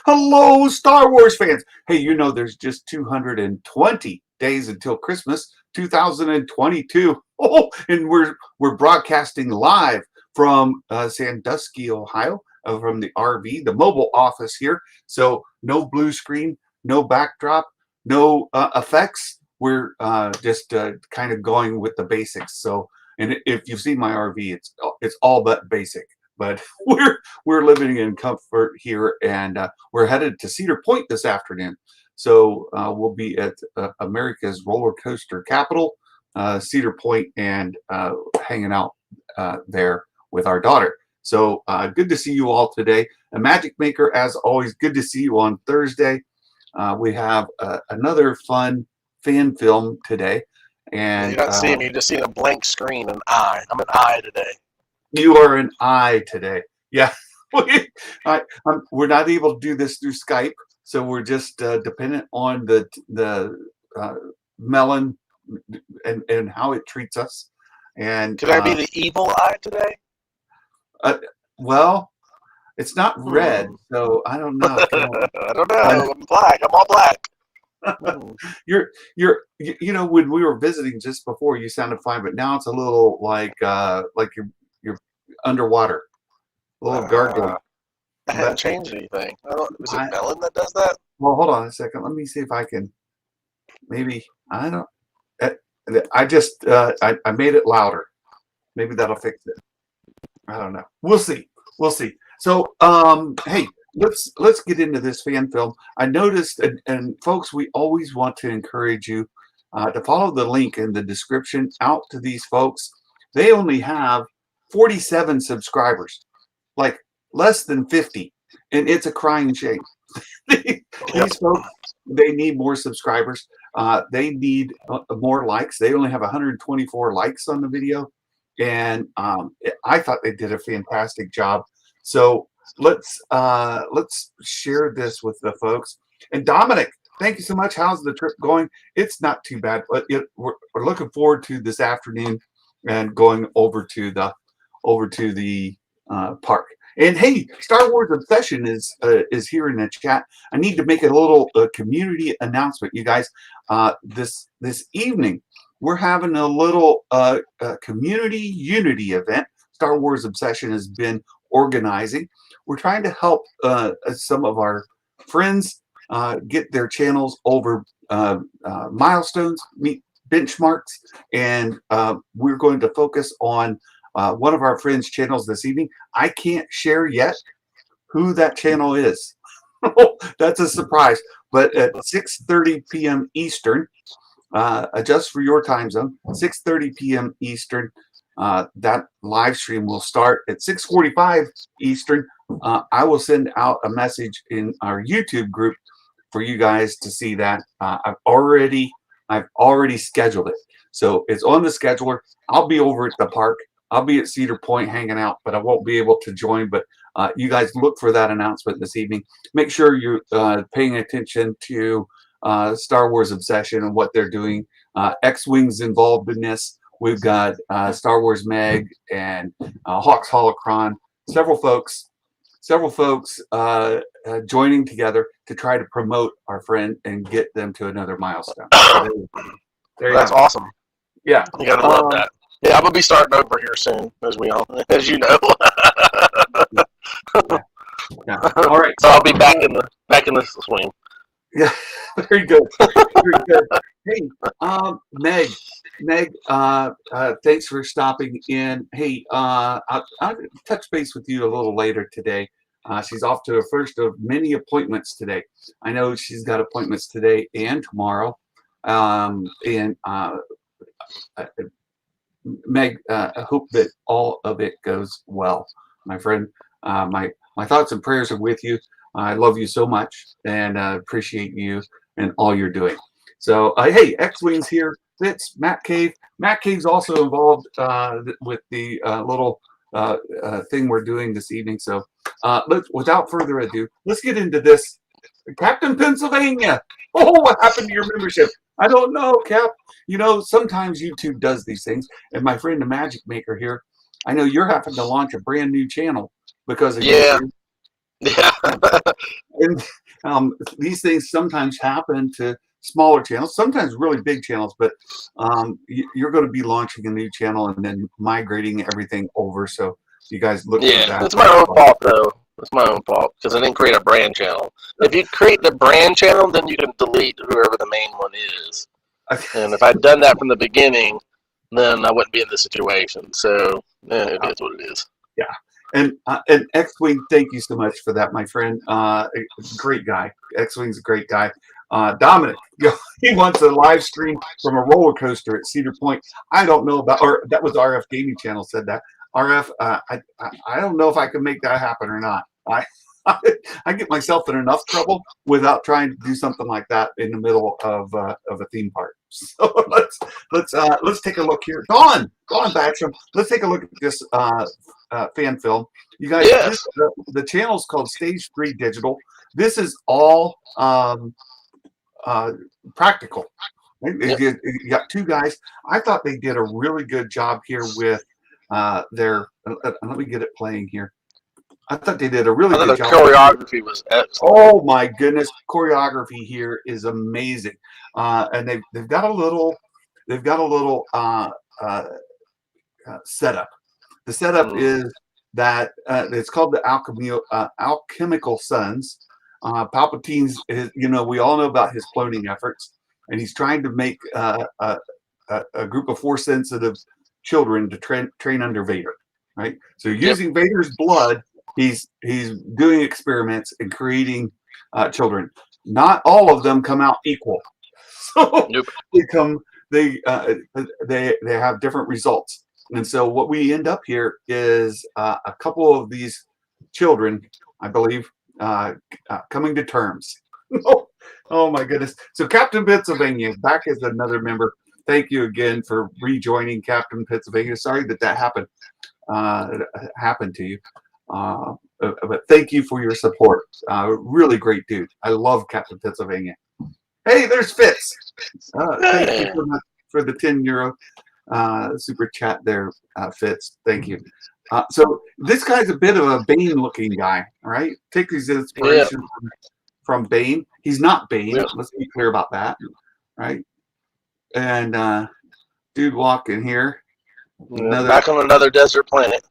Hello, Star Wars fans. Hey, you know there's just 220 days until Christmas 2022. Oh, and we're broadcasting live from Sandusky, Ohio, from the RV, the mobile office here. So no blue screen, no backdrop, no effects. We're just kind of going with the basics. So, and if you've seen my RV, it's all but basic. But we're living in comfort here, and we're headed to Cedar Point this afternoon. So we'll be at America's roller coaster capital, Cedar Point, and hanging out there with our daughter. So good to see you all today. Imagic Maker, as always, good to see you on Thursday. We have another fun fan film today. And you don't see me, you just see a blank screen, an eye. I'm an eye today. You are an eye today. Yeah. We're not able to do this through Skype, so we're just dependent on the melon and how it treats us. And could I be the evil eye today? Well, it's not red, so I don't know. I don't know. I'm black. I'm all black. You know, when we were visiting just before, you sounded fine, but now it's a little like you're underwater, a little gargling. I haven't changed anything. Is it melon that does that? Well, hold on a second. Let me see if I can. Maybe I don't. I just I made it louder. Maybe that'll fix it. I don't know. We'll see. We'll see. So hey, let's get into this fan film. I noticed, and folks, we always want to encourage you to follow the link in the description out to these folks. They only have 47 subscribers, like less than 50, and it's a crying shame. These folks, they need more subscribers. They need more likes. They only have 124 likes on the video, and I thought they did a fantastic job. So let's share this with the folks. And Dominic, thank you so much. How's the trip going? It's not too bad, but we're looking forward to this afternoon and going over to the park. And hey, Star Wars Obsession is here in the chat. I need to make a little community announcement, you guys. This evening, we're having a little community unity event. Star Wars Obsession has been organizing. We're trying to help some of our friends get their channels over milestones, meet benchmarks, and we're going to focus on one of our friends' channels this evening. I can't share yet who that channel is. That's a surprise. But at 6:30 p.m. Eastern, adjust for your time zone, 6:30 p.m. Eastern, that live stream will start at 6:45 Eastern. I will send out a message in our YouTube group for you guys to see that. I've already scheduled it. So it's on the scheduler. I'll be over at the park. I'll be at Cedar Point hanging out, but I won't be able to join. But you guys look for that announcement this evening. Make sure you're paying attention to Star Wars Obsession and what they're doing. X-Wing's involved in this. We've got Star Wars Meg and Hawks Holocron. Several folks joining together to try to promote our friend and get them to another milestone. That's awesome. Yeah, you gotta love that. Yeah, I'm gonna be starting over here soon, as you know. Yeah. All right. So I'll be back in the swing. Yeah, very good. Very good. Hey, Meg, thanks for stopping in. Hey, I'll touch base with you a little later today. She's off to her first of many appointments today. I know she's got appointments today and tomorrow. Meg, I hope that all of it goes well, my friend. My thoughts and prayers are with you. I love you so much and appreciate you and all you're doing. So, hey, X-Wing's here. It's Matt Cave. Matt Cave's also involved with the little thing we're doing this evening. So, without further ado, let's get into this. Captain Pennsylvania. Oh, what happened to your membership? I don't know, Cap. You know, sometimes YouTube does these things. And my friend, the Magic Maker here, I know you're having to launch a brand new channel because of YouTube. Yeah. And these things sometimes happen to smaller channels, sometimes really big channels, but you're going to be launching a new channel and then migrating everything over. So you guys look for Yeah, that. it's my own fault though. It's my own fault because I didn't create a brand channel. If you create the brand channel, then you can delete whoever the main one is. And if I'd done that from the beginning, then I wouldn't be in this situation. So it is what it is. Yeah. And X-Wing, thank you so much for that, my friend. Great guy. X-Wing's a great guy. Dominic, he wants a live stream from a roller coaster at Cedar Point. I don't know about, or that was RF Gaming Channel said that. RF, I don't know if I can make that happen or not. I get myself in enough trouble without trying to do something like that in the middle of a theme park. So let's take a look here. Dawn Batcham. Let's take a look at this fan film. You guys, Yes. the channel is called Stage 3 Digital. This is all practical. Right? Yep. You got two guys. I thought they did a really good job here with their. Let me get it playing here. I thought they did a really good job. The choreography was excellent. Oh my goodness, choreography here is amazing, and they've got a little setup. The setup is that it's called the Alchemical Sons. Palpatine's, we all know about his cloning efforts, and he's trying to make a group of Force sensitive children to train under Vader, right? So using Vader's blood, he's doing experiments and creating children. Not all of them come out equal, so they have different results. And so what we end up here is a couple of these children, I believe, coming to terms. Oh my goodness! So Captain Pennsylvania back as another member. Thank you again for rejoining Captain Pennsylvania. Sorry that happened to you. But thank you for your support. Really great dude. I love Captain Pennsylvania. Hey, there's Fitz. Thank you so much for the €10 super chat there, Fitz. Thank you. So this guy's a bit of a Bane-looking guy, right? Take his inspiration from Bane. He's not Bane. Let's be clear about that, right? And dude walking here. Back on another desert planet.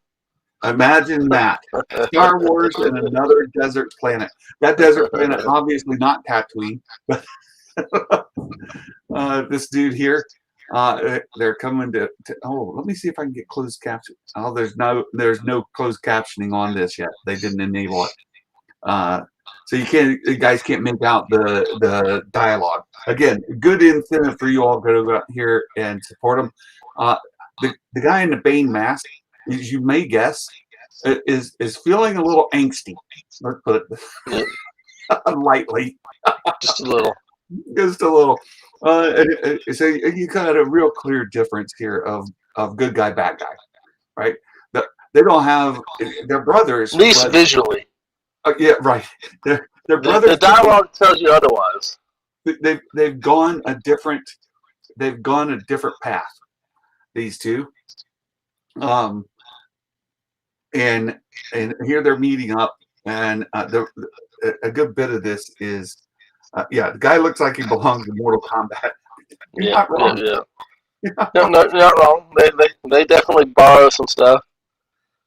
Imagine that. Star Wars and another desert planet. That desert planet, obviously not Tatooine, but this dude here, they're coming to. Oh, let me see if I can get closed caption. Oh, there's no closed captioning on this yet. They didn't enable it. So you guys can't make out the dialogue. Again, good incentive for you all to go out here and support them. The guy in the Bane mask, as you may guess, is feeling a little angsty. Let's put it lightly. Just a little. Just a little. So you got a real clear difference here of good guy, bad guy, right? They don't have their brothers. At least visually. Yeah, right. Their brothers. The dialogue tells you otherwise. They've gone a different path. These two. And here they're meeting up, and a good bit of this is, the guy looks like he belongs in Mortal Kombat. You're not wrong. No, not wrong. They definitely borrow some stuff.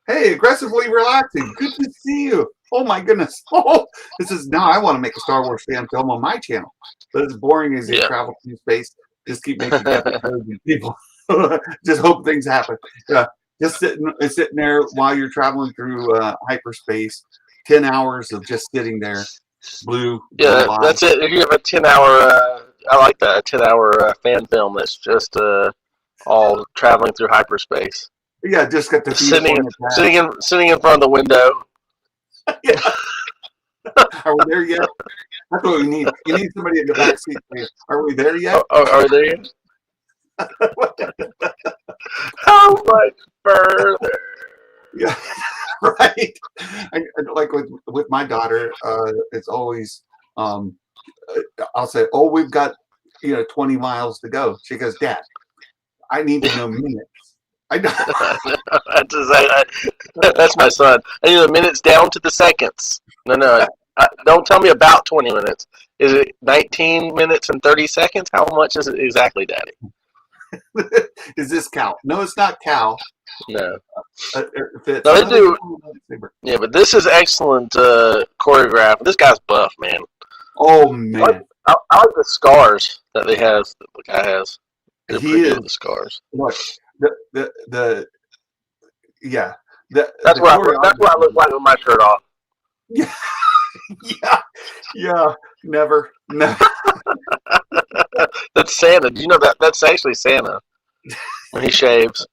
Hey, aggressively relaxing. Good to see you. Oh my goodness. Oh, this is now. I want to make a Star Wars fan film on my channel. But as boring as you travel through space, just keep making episodes and people. Just hope things happen. Just sitting there while you're traveling through hyperspace. 10 hours of just sitting there. Blue. Yeah, that's it. If you have a 10-hour, I like that, a 10-hour fan film that's just all traveling through hyperspace. Yeah, just got the sitting in front of the window. Yeah. Are we there yet? That's what we need. You need somebody in the back seat. Are we there yet? Are we there yet? How much further? Yeah, right. Like with my daughter, it's always I'll say, "Oh, we've got 20 miles to go." She goes, "Dad, I need to know minutes." I know. That's my son. I need the minutes down to the seconds. No. Don't tell me about 20 minutes. Is it 19 minutes and 30 seconds? How much is it exactly, Daddy? Is this Cal? No, it's not Cal. No. It's No, they another do. lightsaber. Yeah, but this is excellent choreograph. This guy's buff, man. Oh man, I like the scars that they have. That the guy has. They're he pretty good is. with the scars. Look, the yeah. That's what I look like with my shirt off. Yeah, yeah. Never. That's Santa. Do you know that? That's actually Santa when he shaves.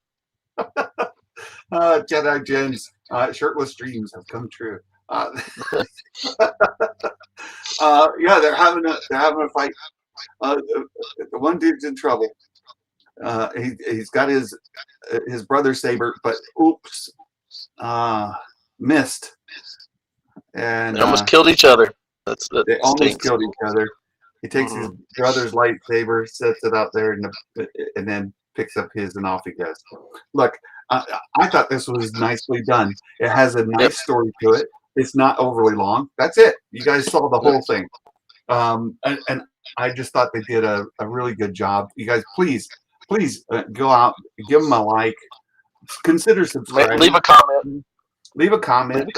Jedi Jen's shirtless dreams have come true. Yeah, they're having a fight. The one dude's in trouble. He's got his brother saber, but oops, missed, and They almost killed each other. they almost stinks. killed each other. He takes his brother's lightsaber, sets it out there, and then picks up his, and off he goes. Look, I thought this was nicely done. It has a nice story to it. It's not overly long. That's it. You guys saw the whole thing. And I just thought they did a really good job. You guys, please go out, give them a like, consider subscribing. Leave a comment. Leave a comment.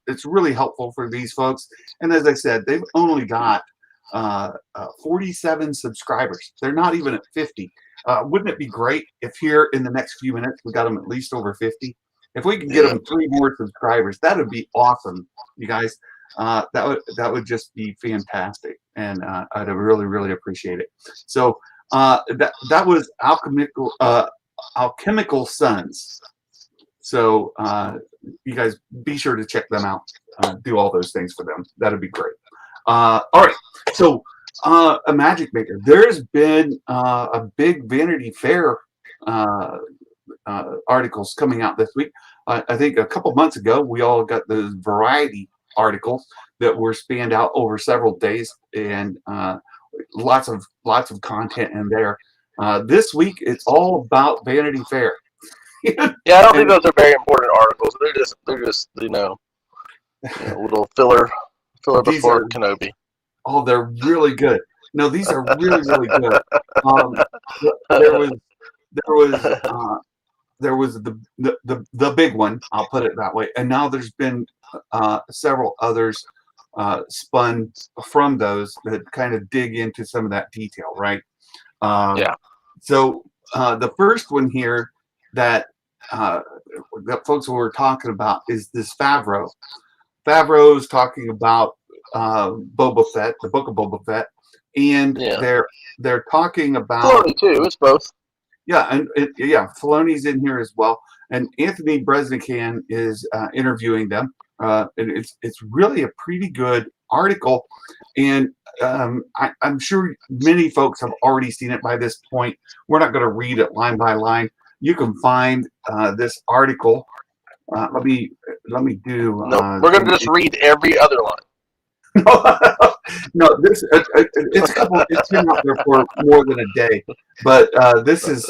It's really helpful for these folks. And as I said, they've only got 47 subscribers. They're not even at 50. Wouldn't it be great if here in the next few minutes we got them at least over 50? If we could get them 3 more subscribers, that would be awesome, you guys. That would just be fantastic, and I'd really appreciate it. So that was Alchemical Sons. So you guys be sure to check them out. Do all those things for them. That'd be great. All right. So Imagic Maker. There's been a big Vanity Fair articles coming out this week. I think a couple months ago we all got those variety articles that were spanned out over several days, and lots of content in there. This week it's all about Vanity Fair. Yeah, I don't think those are very important articles. They're just little filler before Kenobi. Oh, they're really good. No, these are really good. There was the big one. I'll put it that way. And now there's been several others spun from those that kind of dig into some of that detail, right? Yeah. So the first one here that folks were talking about is this Favreau. Favreau's talking about Boba Fett, the book of Boba Fett, and they're talking about Filoni too. It's both. Yeah, and Filoni's in here as well, and Anthony Breznican is interviewing them. And it's really a pretty good article, and I'm sure many folks have already seen it by this point. We're not going to read it line by line. You can find this article. Let me do. No, we're going to just read every other line. No, this it's a couple. It's been out there for more than a day, but this is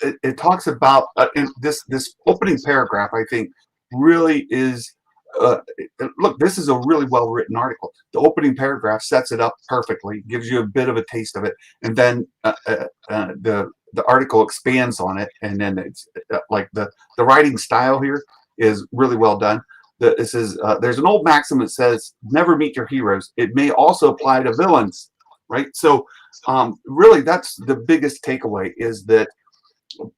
it talks about in this opening paragraph. I think really is. Look, this is a really well written article. The opening paragraph sets it up perfectly, gives you a bit of a taste of it, and then the article expands on it, and then it's like the writing style here is really well done. This is there's an old maxim that says, "Never meet your heroes." It may also apply to villains, right? So, really, that's the biggest takeaway: is that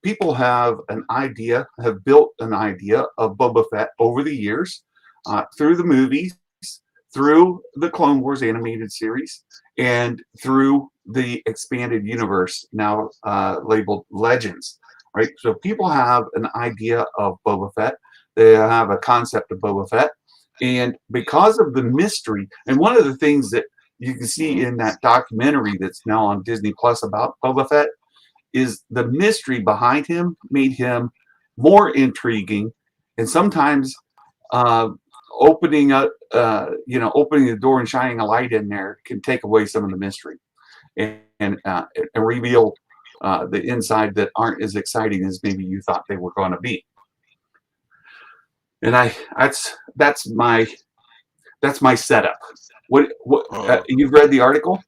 people have built an idea of Boba Fett over the years, through the movies, through the Clone Wars animated series, and through the expanded universe, now labeled Legends, right? So people have an idea of Boba Fett. They have a concept of Boba Fett. And because of the mystery, and one of the things that you can see in that documentary that's now on Disney Plus about Boba Fett is the mystery behind him made him more intriguing, and sometimes opening the door and shining a light in there can take away some of the mystery and reveal the inside that aren't as exciting as maybe you thought they were going to be. And that's my setup. What you've read the article?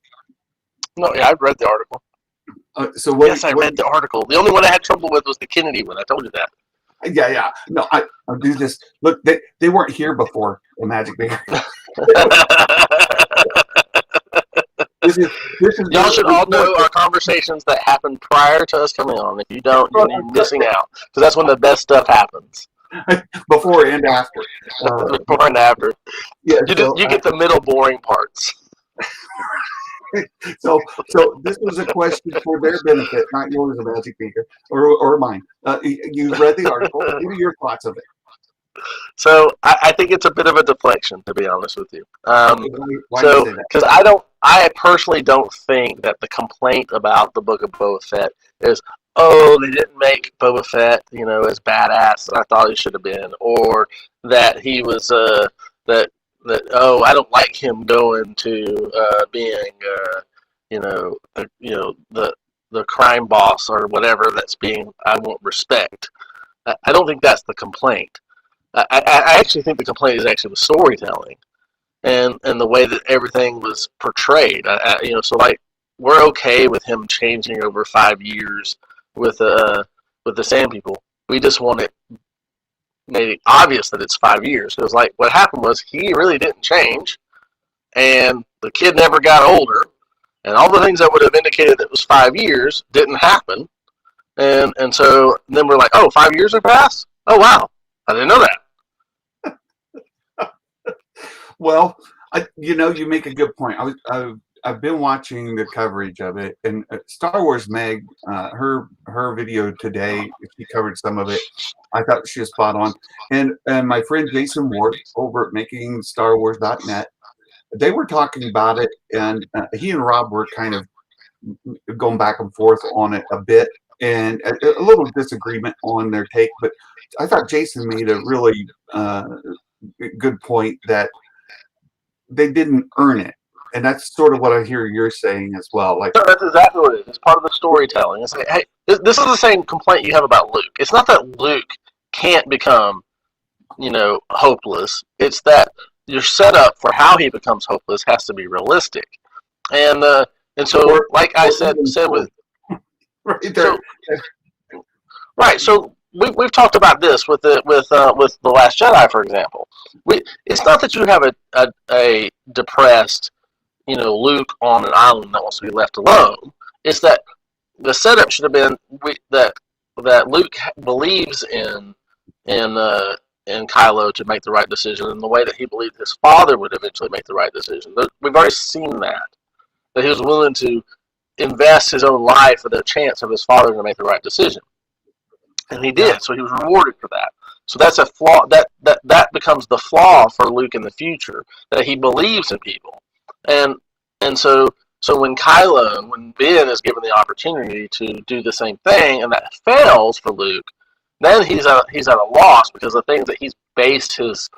No, yeah, I've read the article. So what? Yes, I read the article. The only one I had trouble with was the Kennedy one. I told you that. Yeah. No, I'll do this. Look, they weren't here before Imagic Maker. Y'all should all know our conversations that happened prior to us coming on. If you don't, you're missing out, because that's when the best stuff happens. Before and after. Before and after. Yeah, you get the middle boring parts. So this was a question for their benefit, not yours, Imagic Maker, or mine. You read the article. What are your thoughts of it? So I think it's a bit of a deflection, to be honest with you. Why do you say that? Because I personally don't think that the complaint about the Book of Boba Fett is, oh, they didn't make Boba Fett, as badass as I thought he should have been, or that he was that I don't like him going to being the crime boss or whatever I want respect. I don't think that's the complaint. I actually think the complaint is actually the storytelling and the way that everything was portrayed. So like we're okay with him changing over 5 years with the Sand People. We just want it made it obvious that it's 5 years. Because like what happened was he really didn't change, and the kid never got older, and all the things that would have indicated that it was 5 years didn't happen. And so then we're like, oh, 5 years have passed? Oh wow, I didn't know that. Well, you make a good point. I've been watching the coverage of it, and Star Wars Meg, her video today, she covered some of it. I thought she was spot on. And my friend Jason Ward over at MakingStarWars.net, they were talking about it, and he and Rob were kind of going back and forth on it a bit, and a little disagreement on their take. But I thought Jason made a really good point that they didn't earn it. And that's sort of what I hear you're saying as well. Like, no, that's exactly what it is. It's part of the storytelling. It's like, hey, this is the same complaint you have about Luke. It's not that Luke can't become, hopeless. It's that your setup for how he becomes hopeless has to be realistic. And so, like I said with right there. Right. So we've talked about this with the Last Jedi, for example. It's not that you have a depressed, Luke on an island that wants to be left alone. It's that the setup should have been that Luke believes in Kylo to make the right decision in the way that he believed his father would eventually make the right decision. We've already seen that he was willing to invest his own life for the chance of his father to make the right decision. And he did, so he was rewarded for that. So that's a flaw. That becomes the flaw for Luke in the future, that he believes in people. And so when Ben is given the opportunity to do the same thing, and that fails for Luke, then he's at a loss, because the things that he's based his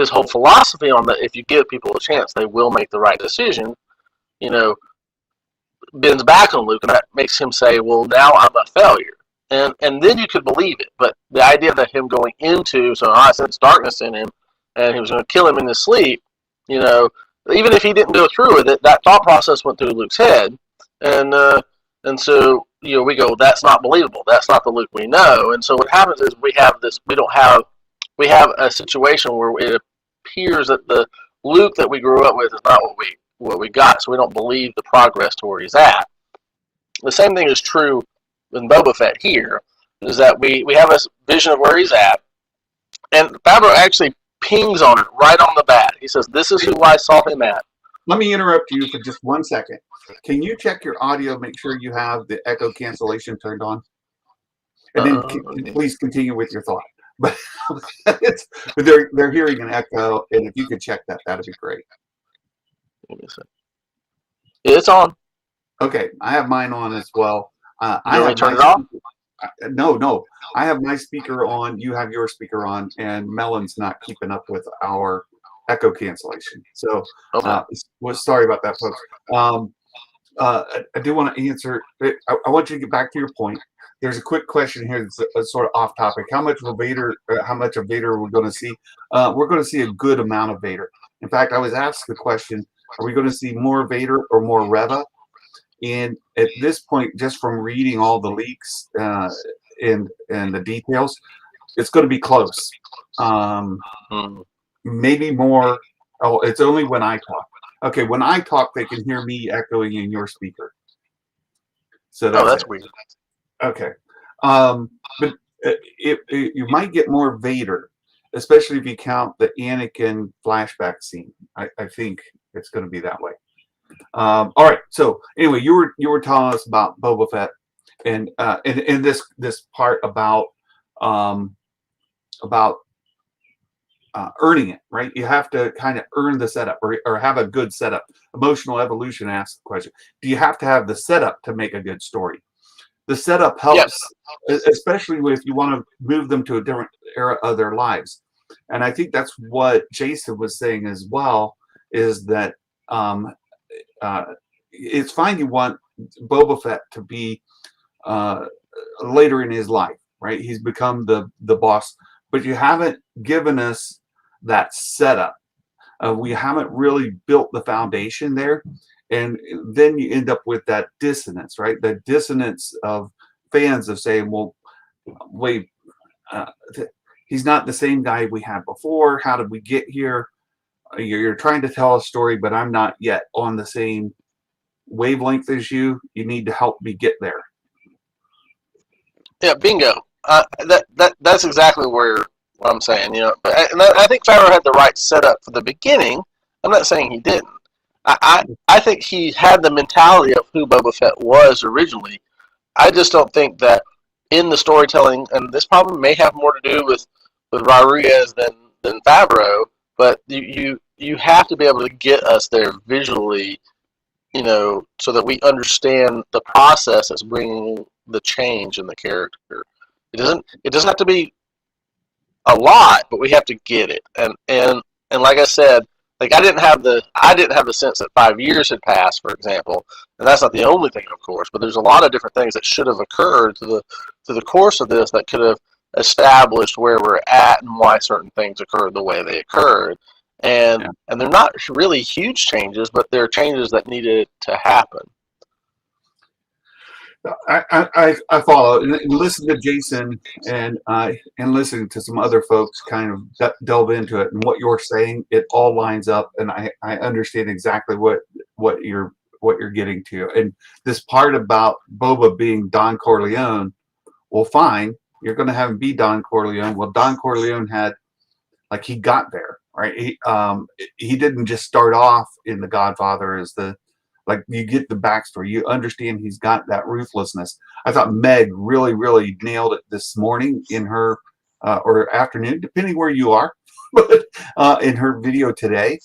whole philosophy on, that if you give people a chance, they will make the right decision, bends back on Luke, and that makes him say, well, now I'm a failure. And then you could believe it. But the idea that him going into, so I sense darkness in him, and he was going to kill him in his sleep, even if he didn't go through with it, that thought process went through Luke's head. And so, we go, that's not believable. That's not the Luke we know. And so what happens is we have a situation where it appears that the Luke that we grew up with is not what we got, so we don't believe the progress to where he's at. The same thing is true with Boba Fett here, is that we have a vision of where he's at, and Favreau actually pings on it right on the bat. He says, this is who I saw him at. Let me interrupt you for just 1 second. Can you check your audio, make sure you have the echo cancellation turned on? And then please continue with your thought. But they're hearing an echo, and if you could check that, that'd be great. Give me a second. It's on. Okay, I have mine on as well. I have turn it off? No. I have my speaker on. You have your speaker on, and Melon's not keeping up with our echo cancellation. So, okay. Sorry about that, folks. I do want to answer. I want you to get back to your point. There's a quick question here that's sort of off topic. How much of Vader? How much of Vader are we going to see? We're going to see a good amount of Vader. In fact, I was asked the question: are we going to see more Vader or more Reva? And at this point, just from reading all the leaks and the details, it's going to be close. Maybe more. Oh, it's only when I talk. Okay, when I talk, they can hear me echoing in your speaker. So that's weird. Okay, but you might get more Vader, especially if you count the Anakin flashback scene. I think it's going to be that way. All right. So anyway, you were telling us about Boba Fett and this part about earning it, right? You have to kind of earn the setup or have a good setup. Emotional Evolution asks the question: do you have to have the setup to make a good story? The setup helps, especially if you want to move them to a different era of their lives. And I think that's what Jason was saying as well, is that it's fine you want Boba Fett to be later in his life, right? He's become the boss, but you haven't given us that setup. We haven't really built the foundation there. And then you end up with that dissonance, right? The dissonance of fans of saying, well, wait, he's not the same guy we had before. How did we get here? You're trying to tell a story, but I'm not yet on the same wavelength as you. You need to help me get there. Yeah, bingo. That's exactly what I'm saying. And I think Favreau had the right setup for the beginning. I'm not saying he didn't. I think he had the mentality of who Boba Fett was originally. I just don't think that in the storytelling, and this probably may have more to do with Rodriguez than Favreau, but you have to be able to get us there visually, so that we understand the process that's bringing the change in the character. It doesn't have to be a lot, but we have to get it. And like I said, like I didn't have the sense that 5 years had passed, for example, and that's not the only thing, of course. But there's a lot of different things that should have occurred through the course of this that could have established where we're at and why certain things occurred the way they occurred. And they're not really huge changes, but they're changes that needed to happen. I follow and listen to Jason and listen to some other folks kind of delve into it, and what you're saying, it all lines up, and I understand exactly what you're getting to. And this part about Boba being Don Corleone, well, fine, you're going to have him be Don Corleone. Well, Don Corleone had, like, he got there, right? He didn't just start off in The Godfather as like, you get the backstory. You understand he's got that ruthlessness. I thought Meg really, really nailed it this morning in her, or afternoon, depending where you are, but in her video today,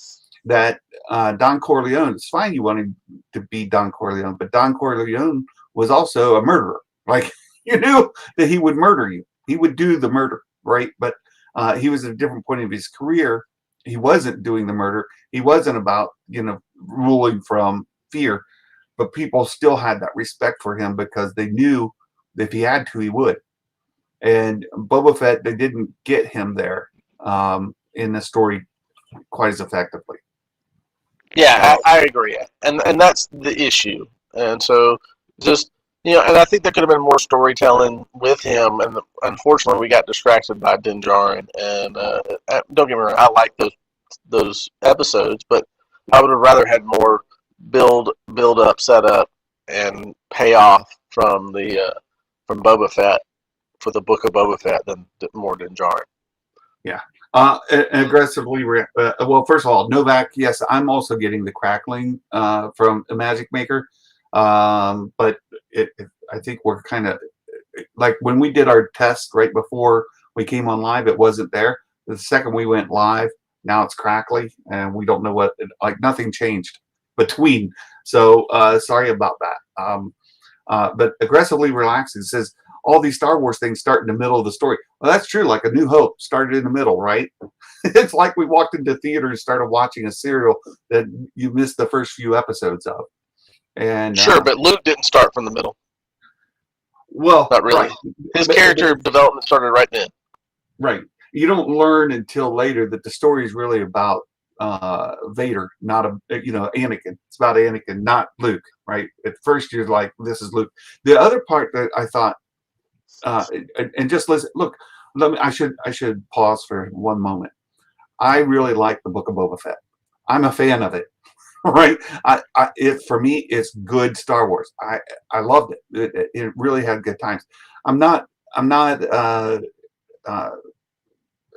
that Don Corleone, it's fine you wanted to be Don Corleone, but Don Corleone was also a murderer. Like, you knew that he would murder you. He would do the murder, right? But he was at a different point of his career. He wasn't doing the murder. He wasn't about, ruling from fear, but people still had that respect for him because they knew that if he had to, he would. And Boba Fett, they didn't get him there in the story quite as effectively. Yeah, I agree, and that's the issue. And so just and I think there could have been more storytelling with him, and unfortunately we got distracted by Din Djarin. And don't get me wrong, I like those episodes, but I would have rather had more build up, set up, and payoff from Boba Fett for the book of Boba Fett than more Din Djarin. Yeah. Aggressively. Well, first of all, Novak, yes, I'm also getting the crackling from Imagic Maker, but I think we're kind of like when we did our test right before we came on live, it wasn't there. The second we went live, now it's crackly, and we don't know what. Like nothing changed between. So sorry about that. But aggressively relaxing says all these Star Wars things start in the middle of the story. Well, that's true. Like A New Hope started in the middle, right? It's like we walked into theater and started watching a serial that you missed the first few episodes of. And Sure, but Luke didn't start from the middle. well, Not really. right. His character development started right then. Right. You don't learn until later that the story is really about Vader, not Anakin. It's about Anakin, not Luke. Right. At first, you're like, this is Luke. The other part that I thought, and just listen. Look, I should pause for one moment. I really like the Book of Boba Fett. I'm a fan of it. Right. For me, it's good Star Wars. I loved it. It really had good times. I'm not.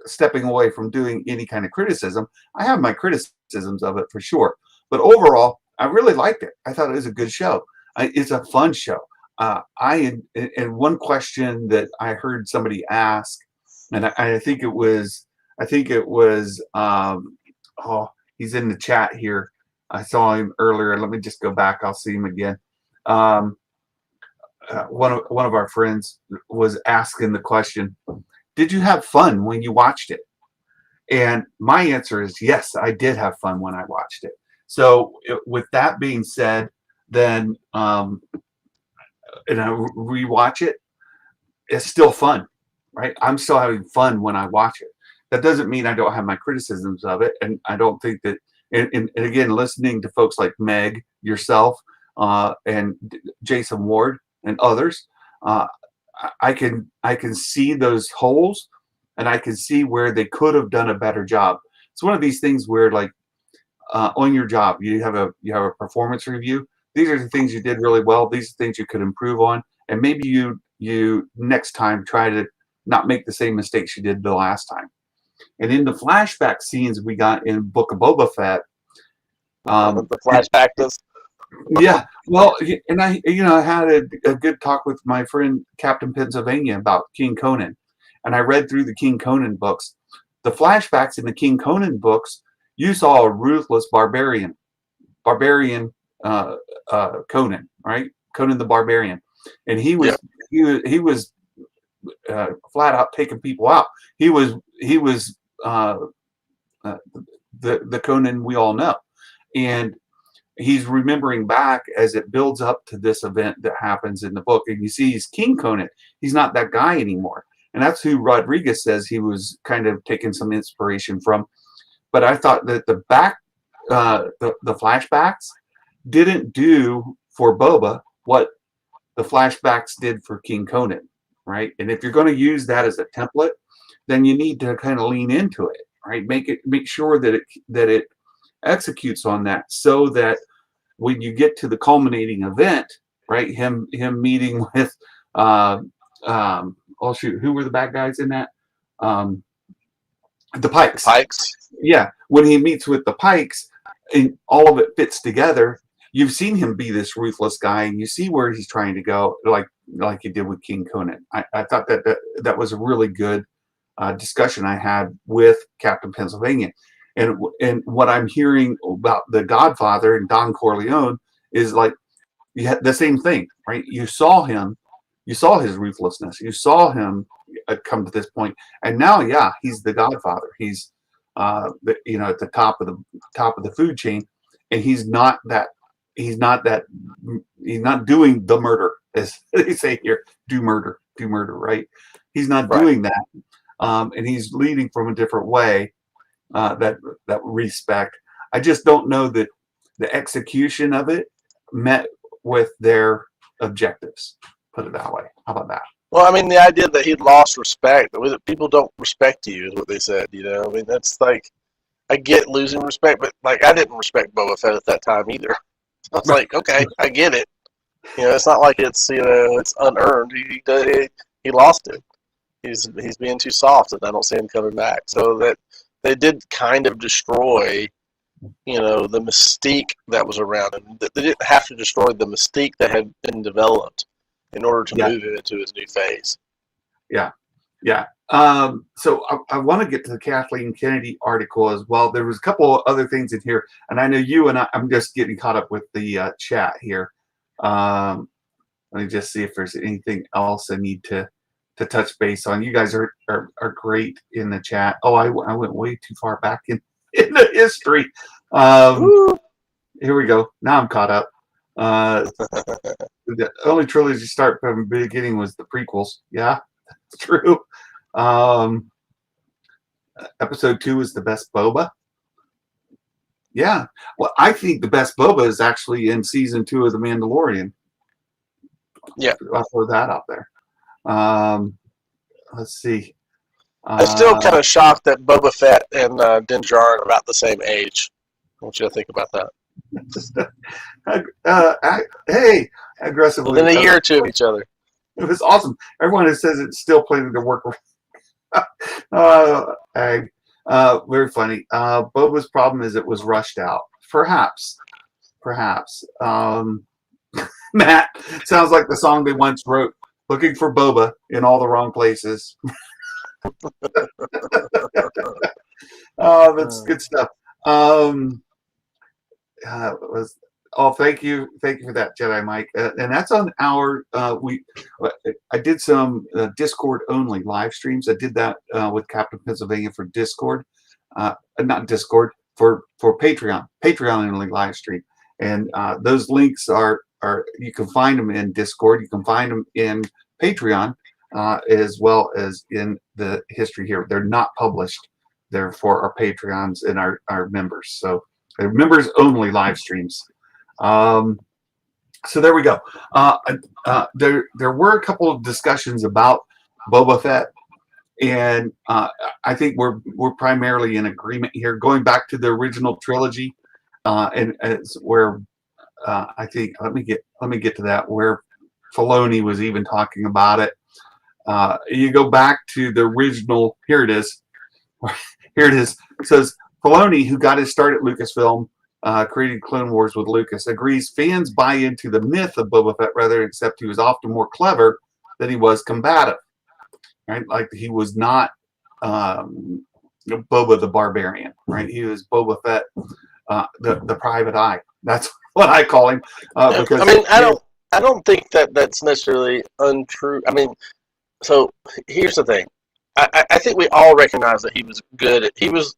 Stepping away from doing any kind of criticism. I have my criticisms of it for sure, but overall, I really liked it. I thought it was a good show. It's a fun show. And one question that I heard somebody ask, and I think it was, oh, he's in the chat here. I saw him earlier. Let me just go back. I'll see him again. One of our friends was asking the question, did you have fun when you watched it? And my answer is yes, I did have fun when I watched it. So with that being said, then and I rewatch it, it's still fun, right? I'm still having fun when I watch it. That doesn't mean I don't have my criticisms of it, and I don't think that. And again, listening to folks like Meg, yourself, and Jason Ward, and others. I can see those holes, and I can see where they could have done a better job. It's one of these things where, like, on your job, you have a performance review. These are the things you did really well. These are things you could improve on, and maybe you next time try to not make the same mistakes you did the last time. And in the flashback scenes we got in Book of Boba Fett, the flashback does. Yeah, well, and I had a good talk with my friend Captain Pennsylvania about King Conan, and I read through the King Conan books. The flashbacks in the King Conan books, you saw a ruthless barbarian, Conan, right? Conan the Barbarian, and he was flat out taking people out. He was the Conan we all know, and he's remembering back as it builds up to this event that happens in the book, and you see he's King Conan. He's not that guy anymore, and that's who Rodriguez says he was kind of taking some inspiration from. But I thought that the flashbacks didn't do for Boba what the flashbacks did for King Conan, right? And if you're going to use that as a template, then you need to kind of lean into it, right? Make sure that it executes on that, so that when you get to the culminating event, right? Him meeting with oh shoot, who were the bad guys in that? The Pikes. Yeah, when he meets with the Pikes and all of it fits together, you've seen him be this ruthless guy, and you see where he's trying to go, like he did with King Conan. I thought that was a really good discussion I had with Captain Pennsylvania. And what I'm hearing about the Godfather and Don Corleone is like you had the same thing, right? You saw him, you saw his ruthlessness, you saw him come to this point, and now, yeah, he's the Godfather. He's at the top of the food chain, and he's not doing the murder, as they say here. Do murder, right? He's not doing that, and he's leading from a different way. That respect. I just don't know that the execution of it met with their objectives. Put it that way. How about that? Well, I mean, the idea that he'd lost respect, people don't respect you, is what they said. I mean, that's like, I get losing respect, but like, I didn't respect Boba Fett at that time either. I was like, okay, I get it. It's not like it's it's unearned. He lost it. He's being too soft, and I don't see him coming back. So that they did kind of destroy, the mystique that was around him. They didn't have to destroy the mystique that had been developed in order to move him into his new phase. Yeah. So I want to get to the Kathleen Kennedy article as well. There was a couple of other things in here, and I know you and I'm just getting caught up with the chat here. Let me just see if there's anything else I need to touch base on. You guys are great in the chat. Oh, I went way too far back in the history. Here we go. Now I'm caught up. The only trilogy to start from the beginning was the prequels. Yeah, it's true. Um, episode 2 is the best Boba. Yeah. Well, I think the best Boba is actually in season 2 of The Mandalorian. Yeah. I'll throw that out there. Let's see. I'm still kind of shocked that Boba Fett and Din Djarin are about the same age. What you think about that? Hey, aggressively. Within a year or two of each other. It was awesome. Everyone who says it's still planning to work. Very funny. Boba's problem is it was rushed out. Perhaps. Matt, sounds like the song they once wrote, looking for Boba in all the wrong places. That's good stuff. Thank you for that, Jedi Mike. And that's on our. I did some Discord only live streams. I did that with Captain Pennsylvania for Discord, not Discord for Patreon only live stream. And those links are you can find them in Discord. You can find them in Patreon as well as in the history here. They're not published. They're for our Patreons and our members. So they're members only live streams. So there we go. There were a couple of discussions about Boba Fett, and I think we're primarily in agreement here. Going back to the original trilogy, and it's where I think let me get to that where Filoni was even talking about it. You go back to the original. Here it is. Here it is. It says Filoni, who got his start at Lucasfilm, created Clone Wars with Lucas, agrees fans buy into the myth of Boba Fett rather, except he was often more clever than he was combative. Right, like he was not Boba the Barbarian. Right, he was Boba Fett, the Private Eye. That's what I call him. Because I mean, I don't think that's necessarily untrue. I mean, so here's the thing. I think we all recognize that he was good. He was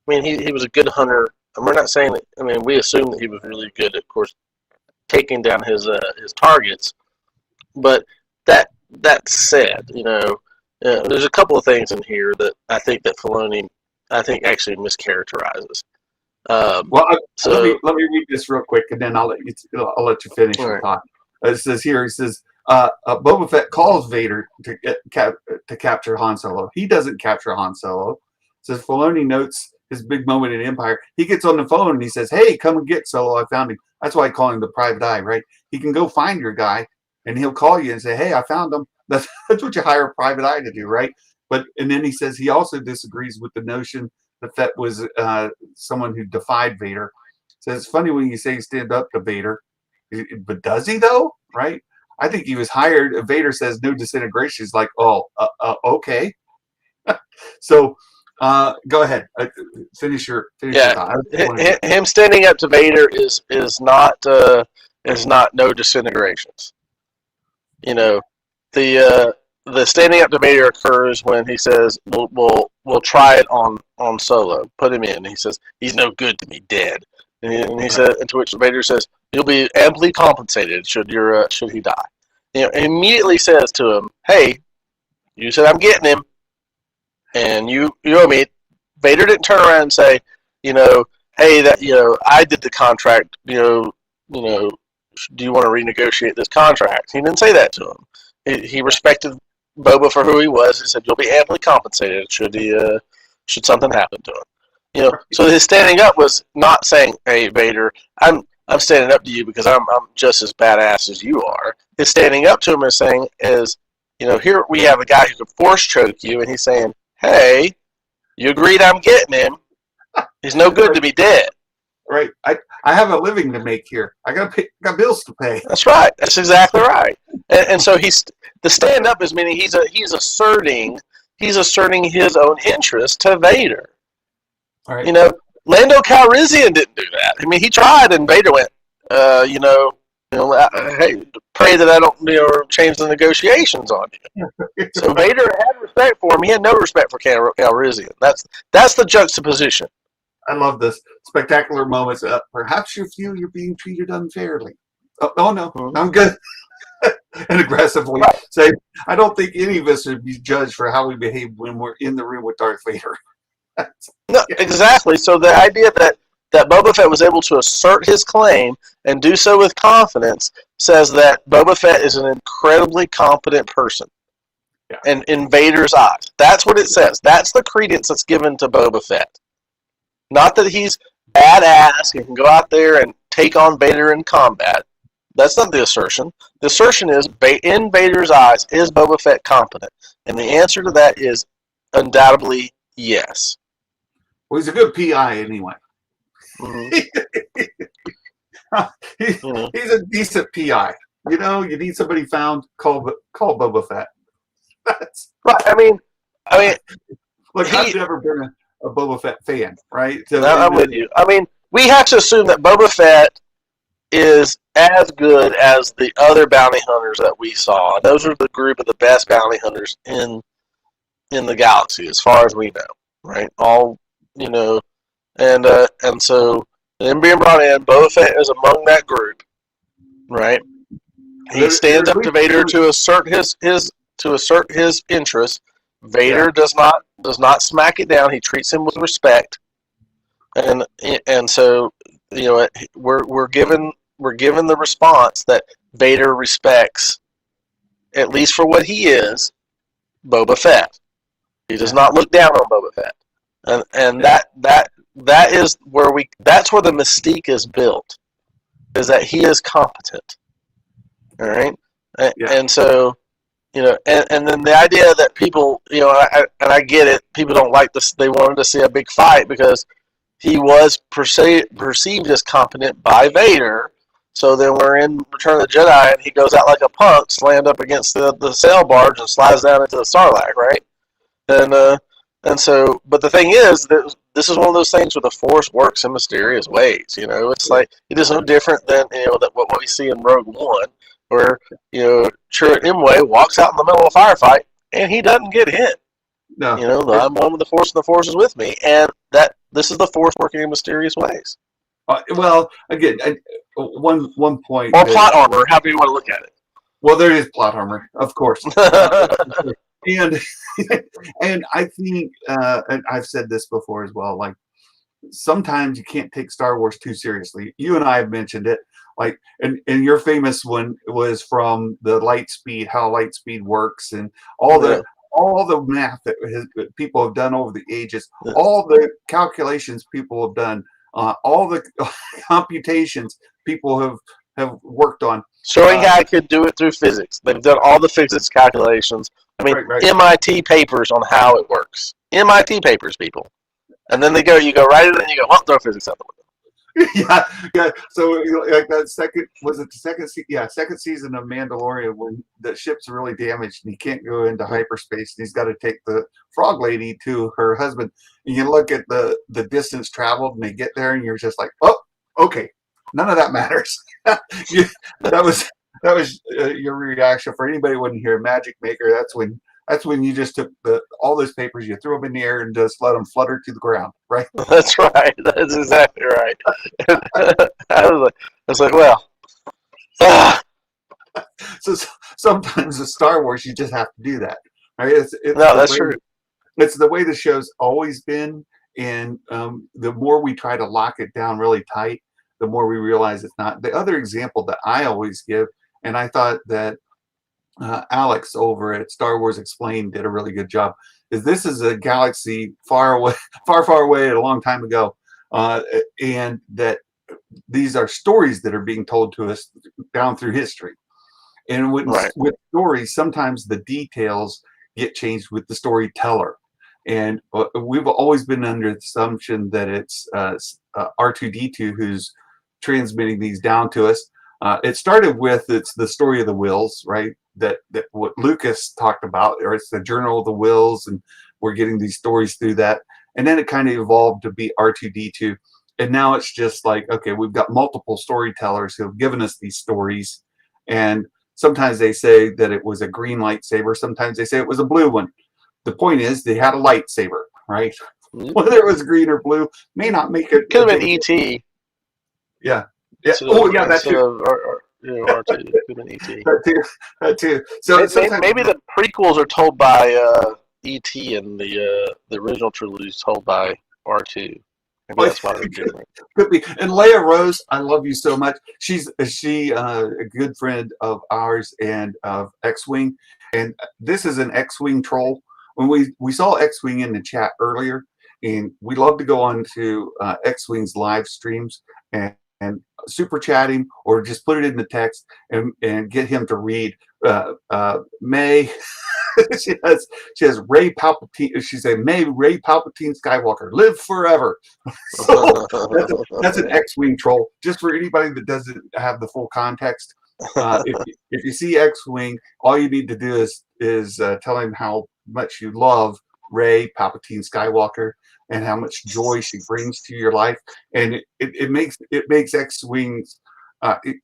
a good hunter. And we're not saying that. I mean, we assume that he was really good, of course, taking down his targets. But that said, there's a couple of things in here that I think that Filoni, actually mischaracterizes. Let me read this real quick, and then I'll let you finish your thought. It says here, Boba Fett calls Vader to capture Han Solo. He doesn't capture Han Solo. It says Filoni notes his big moment in Empire. He gets on the phone and he says, "Hey, come and get Solo. I found him." That's why I call him the Private Eye, right? He can go find your guy, and he'll call you and say, "Hey, I found him." That's what you hire a Private Eye to do, right? And then he says he also disagrees with the notion that Fett was someone who defied Vader. Says it's funny when you say stand up to Vader, but does he though? Right? I think he was hired. Vader says no disintegration. He's like, okay. So go ahead. Finish your thought. Him standing up to Vader is not no disintegrations. The standing up to Vader occurs when he says we'll try it on Solo. Put him in. He says he's no good to me dead. And he said, to which Vader says, "You'll be amply compensated should he die." Immediately says to him, "Hey, you said I'm getting him, and you owe me." Vader didn't turn around and say, "Hey, I did the contract. Do you want to renegotiate this contract?" He didn't say that to him. He respected Boba for who he was. He said, "You'll be amply compensated should something happen to him." So his standing up was not saying, "Hey, Vader, I'm standing up to you because I'm just as badass as you are." His standing up to him is saying, here we have a guy who could force choke you, and he's saying, "Hey, you agreed I'm getting him. He's no good to be dead." Right. I have a living to make here. I got bills to pay. That's right. That's exactly right. And so the stand up is meaning he's asserting his own interest to Vader. All right. Lando Calrissian didn't do that. I mean, he tried, and Vader went, hey, pray that I don't, change the negotiations on you. So Vader had respect for him. He had no respect for Calrissian. That's the juxtaposition. I love this spectacular moments. Perhaps you feel you're being treated unfairly. Oh no, Mhm. I'm good. And aggressively Right. say, I don't think any of us should be judged for how we behave when we're in the room with Darth Vader. No, exactly. So the idea that Boba Fett was able to assert his claim and do so with confidence says that Boba Fett is an incredibly competent person. Yeah. And in Vader's eyes. That's what it says. That's the credence that's given to Boba Fett. Not that he's badass and can go out there and take on Vader in combat. That's not the assertion. The assertion is, in Vader's eyes, is Boba Fett competent? And the answer to that is undoubtedly yes. Well, he's a good PI anyway. Mm-hmm. He's a decent PI. You know, you need somebody found, call Boba Fett. That's right. I mean, look, I've never been a Boba Fett fan, right? So I'm with you. I mean, we have to assume that Boba Fett is as good as the other bounty hunters that we saw. Those are the group of the best bounty hunters in the galaxy, as far as we know, right? All and so them being brought in, Boba Fett is among that group, right? He stands up to Vader to assert his interest. Vader does not smack it down. He treats him with respect, and so we're given the response that Vader respects, at least for what he is, Boba Fett. He does not look down on Boba Fett, and that is where that's where the mystique is built, is that he is competent. All right, and so and then the idea that people, I get it. People don't like this. They wanted to see a big fight because he was perceived as competent by Vader. So then we're in Return of the Jedi, and he goes out like a punk, slammed up against the sail barge, and slides down into the Sarlacc, right? And so, but the thing is that this is one of those things where the Force works in mysterious ways. It's like it is no different than what we see in Rogue One, where Chirrut Imwe walks out in the middle of a firefight and he doesn't get hit. No, I'm one with the Force, and the Force is with me, and that this is the Force working in mysterious ways. Well, again, one point or plot armor, however you want to look at it. Well, there is plot armor, of course. And I think, and I've said this before as well, like sometimes you can't take Star Wars too seriously. You and I have mentioned it, like, and your famous one was from the light speed, how light speed works, and all the math that people have done over the ages, all the calculations people have done, all the computations people have worked on. Showing how I could do it through physics. They've done all the physics calculations. I mean, right. MIT papers on how it works. MIT papers, people. And then you go right in and you go, well, throw physics out the window. Yeah. So like that second season of Mandalorian, when the ship's really damaged and he can't go into hyperspace and he's got to take the frog lady to her husband. And you look at the distance traveled and they get there and you're just like, oh, okay. None of that matters. That was your reaction. For anybody who wouldn't hear Magic Maker, that's when you just took all those papers, you threw them in the air and just let them flutter to the ground, right? That's right. That's exactly right. I was like, well. So sometimes with Star Wars, you just have to do that, right? That's true. It's the way the show's always been, and the more we try to lock it down really tight, the more we realize it's not. The other example that I always give, and I thought that Alex over at Star Wars Explained did a really good job, is this is a galaxy far away, far away, a long time ago, and that these are stories that are being told to us down through history. And with stories, sometimes the details get changed with the storyteller. And we've always been under the assumption that it's R2-D2 who's transmitting these down to us. It started with it's the story of the Wills, right? That what Lucas talked about, or it's the Journal of the Wills, and we're getting these stories through that. And then it kind of evolved to be R2-D2. And now it's just like, okay, we've got multiple storytellers who have given us these stories. And sometimes they say that it was a green lightsaber. Sometimes they say it was a blue one. The point is they had a lightsaber, right? Whether it was green or blue may not make it. Could have been E.T. Yeah. Yeah. Oh, yeah, that's true. R2. Could have been ET. That too. So Maybe the prequels are told by ET, and the original trilogy is told by R2. Maybe that's why they're different. Could be. And Leia Rose, I love you so much. She a good friend of ours and of X-Wing, and this is an X-Wing troll. When we saw X-Wing in the chat earlier, and we love to go on to X-Wing's live streams and super chat him or just put it in the text and get him to read. May she has Ray Palpatine. She said, "May Ray Palpatine Skywalker live forever." So that's an X-Wing troll. Just for anybody that doesn't have the full context, if you see X-Wing, all you need to do is tell him how much you love Ray Palpatine Skywalker and how much joy she brings to your life, and it makes X-Wings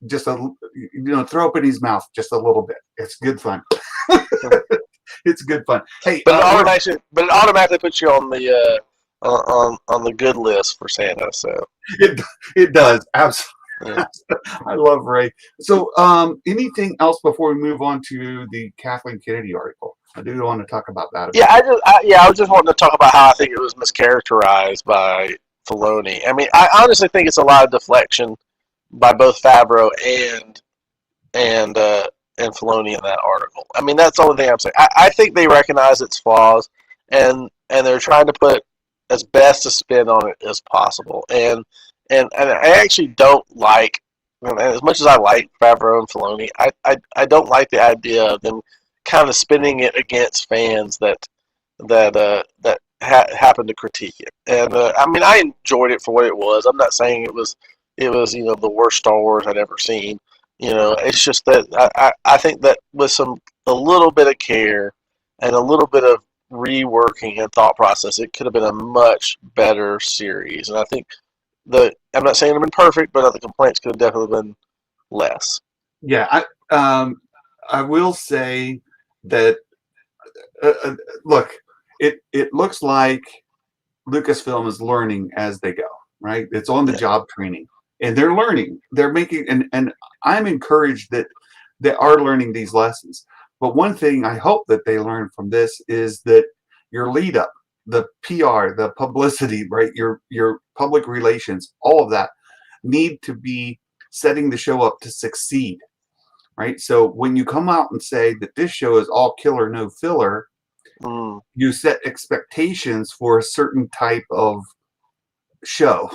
just throw up in his mouth just a little bit. It's good fun. It's good fun. Hey, but it automatically puts you on the good list for Santa. So it does absolutely. Yeah. I love Ray. So, anything else before we move on to the Kathleen Kennedy article? I do want to talk about that. Yeah, I was just wanting to talk about how I think it was mischaracterized by Filoni. I mean, I honestly think it's a lot of deflection by both Favreau and Filoni in that article. I mean, that's the only thing I'm saying. I think they recognize its flaws, and they're trying to put as best a spin on it as possible. And I actually don't like, as much as I like Favreau and Filoni, I don't like the idea of them kind of spinning it against fans that happened to critique it. And I mean, I enjoyed it for what it was. I'm not saying it was the worst Star Wars I'd ever seen. It's just that I think that with a little bit of care and a little bit of reworking and thought process, it could have been a much better series. And I think I'm not saying it's been perfect, but the complaints could have definitely been less. Yeah, I will say that look, it looks like Lucasfilm is learning as they go, right? It's on the job training, and they're learning. They're making, and I'm encouraged that they are learning these lessons. But one thing I hope that they learn from this is that your lead up, the PR, the publicity, right? Your public relations, all of that need to be setting the show up to succeed, right? So when you come out and say that this show is all killer, no filler, you set expectations for a certain type of show,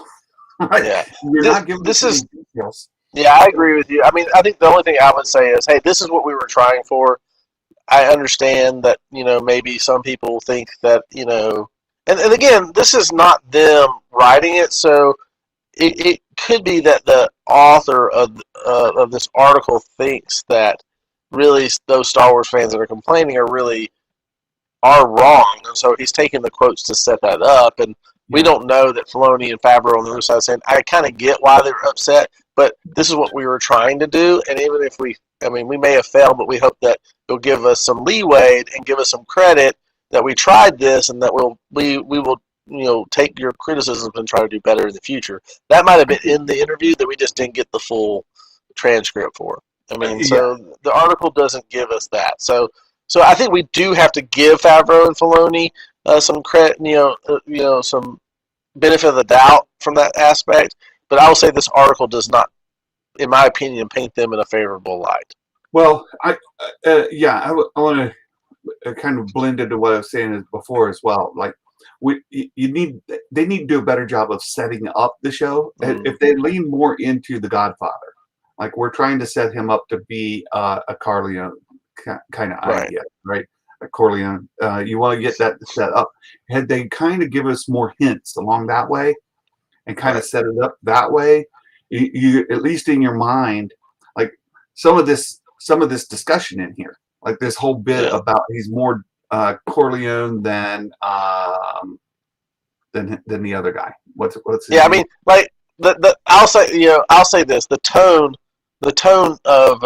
right? Yeah. You're not giving details. Yeah, I agree with you. I mean, I think the only thing I would say is, hey, this is what we were trying for. I understand that, maybe some people think that, and again, this is not them writing it, so it could be that the author of this article thinks that really those Star Wars fans that are complaining are wrong, and so he's taking the quotes to set that up, and we don't know that Filoni and Favreau on the other side saying, I kind of get why they're upset, but this is what we were trying to do, and even if we may have failed, but we hope that it'll give us some leeway and give us some credit that we tried this, and that we will take your criticisms and try to do better in the future. That might have been in the interview that we just didn't get the full transcript for. So the article doesn't give us that. So I think we do have to give Favreau and Filoni some credit, some benefit of the doubt from that aspect. But I will say this article does not, in my opinion, paint them in a favorable light. Well, I want to kind of blend into what I was saying before as well. Like, they need to do a better job of setting up the show. If they lean more into The Godfather, like we're trying to set him up to be a Corleone kind of idea, right? A Corleone. You want to get that set up. Had they kind of give us more hints along that way and kind of set it up that way, you at least in your mind, like some of this discussion in here, like this whole bit about he's more Corleone than the other guy. What's his name? I mean, like I'll say this: the tone of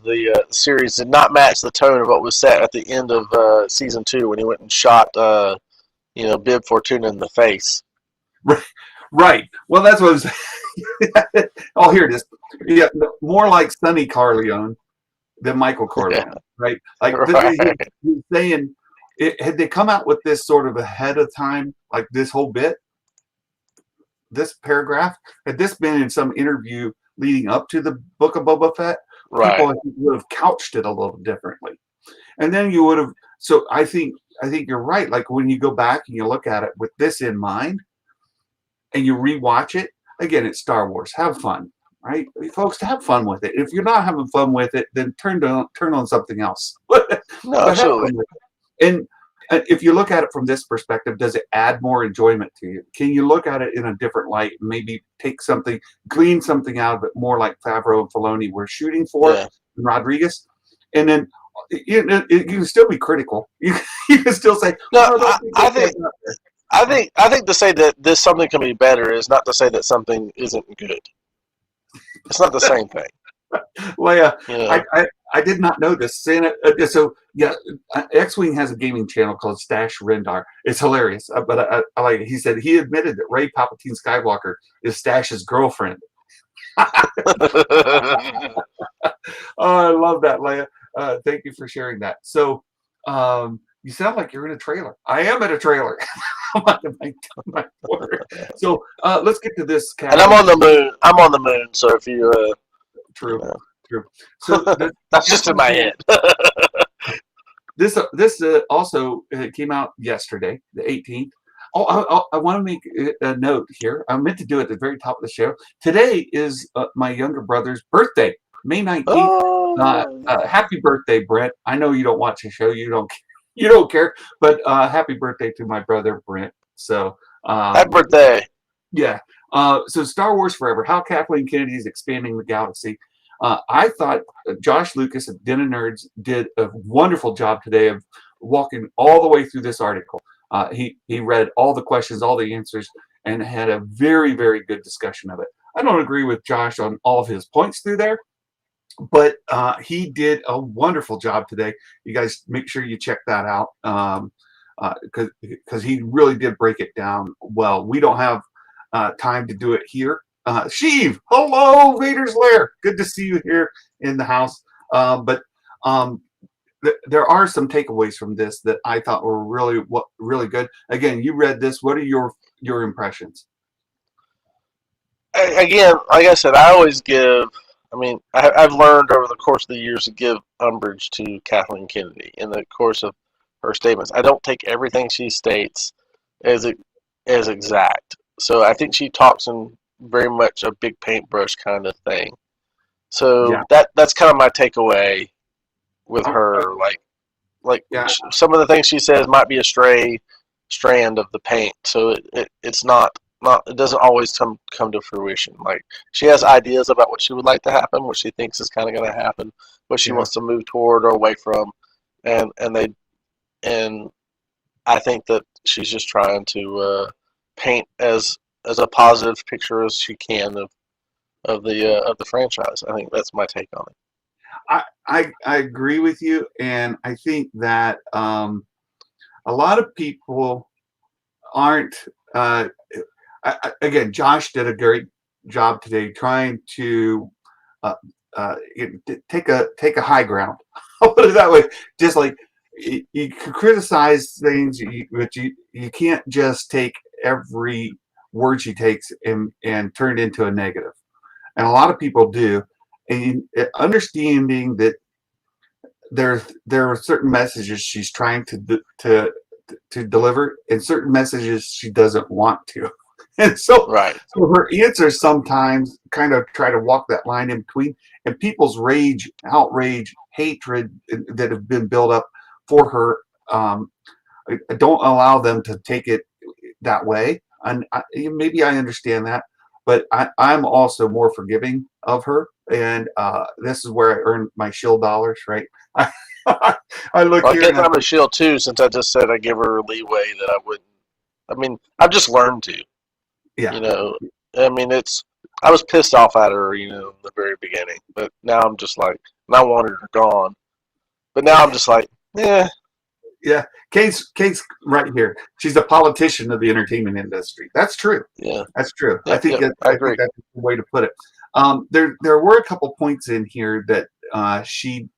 the series did not match the tone of what was set at the end of season 2 when he went and shot Bib Fortuna in the face. Right. Well, that's what I was saying. Oh, here it is. Yeah, more like Sonny Corleone than Michael Corleone, Yeah. right? Like Right. he's saying, had they come out with this sort of ahead of time, like this whole bit, this paragraph, had this been in some interview leading up to the Book of Boba Fett, Right. people I think would have couched it a little differently, and then you would have. So I think you're right. Like when you go back and you look at it with this in mind, and you rewatch it again, it's Star Wars. Have fun, right, folks? Have fun with it. If you're not having fun with it, then turn on something else. but No, have absolutely. fun with it. And if you look at it from this perspective, does it add more enjoyment to you? Can you look at it in a different light? Maybe take something, glean something out of it, more like Favreau and Filoni were shooting for, Yeah. and Rodriguez, and then you can still be critical. You can still say, No, "Oh, don't think I that's think I think to say that this something can be better is not to say that something isn't good. It's not the same thing. Leia, You know? I did not know this. So yeah, X-Wing has a gaming channel called Stash Rendar. It's hilarious, but I like it. He said he admitted that Rey Palpatine Skywalker is Stash's girlfriend. Oh, I love that, Leia. Thank you for sharing that. So you sound like you're in a trailer. I am in a trailer. My word. So let's get to this. And I'm on the moon. I'm on the moon. So if you, True, you know, true. So that's just in my head. This also came out yesterday, the 18th. Oh, I want to make a note here. I meant to do it at the very top of the show. Today is my younger brother's birthday, May 19th. Happy birthday, Brent. I know you don't watch the show. You don't care. But happy birthday to my brother, Brent. So Happy birthday. yeah. So Star Wars Forever, how Kathleen Kennedy is expanding the galaxy. I thought Josh Lucas of Den of Nerds did a wonderful job today of walking all the way through this article. He read all the questions, all the answers, and had a very, very good discussion of it. I don't agree with Josh on all of his points through there, but he did a wonderful job today. You guys make sure you check that out because he really did break it down well. We don't have time to do it here. Sheev, hello, Vader's Lair. Good to see you here in the house. But there are some takeaways from this that I thought were really good. Again, you read this. What are your impressions? Again, like I said, I always give. I mean, I've learned over the course of the years to give umbrage to Kathleen Kennedy in the course of her statements. I don't take everything she states as exact. So I think she talks in very much a big paintbrush kind of thing. So Yeah. that's kind of my takeaway with her. Like Yeah. some of the things she says might be a stray strand of the paint. So it's not it doesn't always come to fruition. Like she has ideas about what she would like to happen, what she thinks is kind of going to happen, what she wants to move toward or away from, and I think that she's just trying to paint as a positive picture as she can of the franchise. I think that's my take on it. I agree with you, and I think that a lot of people aren't. Again, Josh did a great job today trying to take a high ground. I'll put it that way. Just like you can criticize things, but you can't just take every word she takes and turn it into a negative. And a lot of people do. And understanding that there are certain messages she's trying to deliver, and certain messages she doesn't want to. And so her answers sometimes kind of try to walk that line in between, and people's rage, outrage, hatred that have been built up for her don't allow them to take it that way. And maybe I understand that, but I'm also more forgiving of her, and this is where I earn my shield dollars, right? I look Well, here. I guess I'm a shield too, since I just said I give her leeway that I wouldn't. I mean, I've just learned to. Yeah. You know, I mean, I was pissed off at her, in the very beginning, but now I'm just like, and I wanted her gone. But now I'm just like, yeah, Yeah, Kate's right here. She's a politician of the entertainment industry. That's true. Yeah. That's true. Yep. Yep. I agree. That's the way to put it. There were a couple points in here that she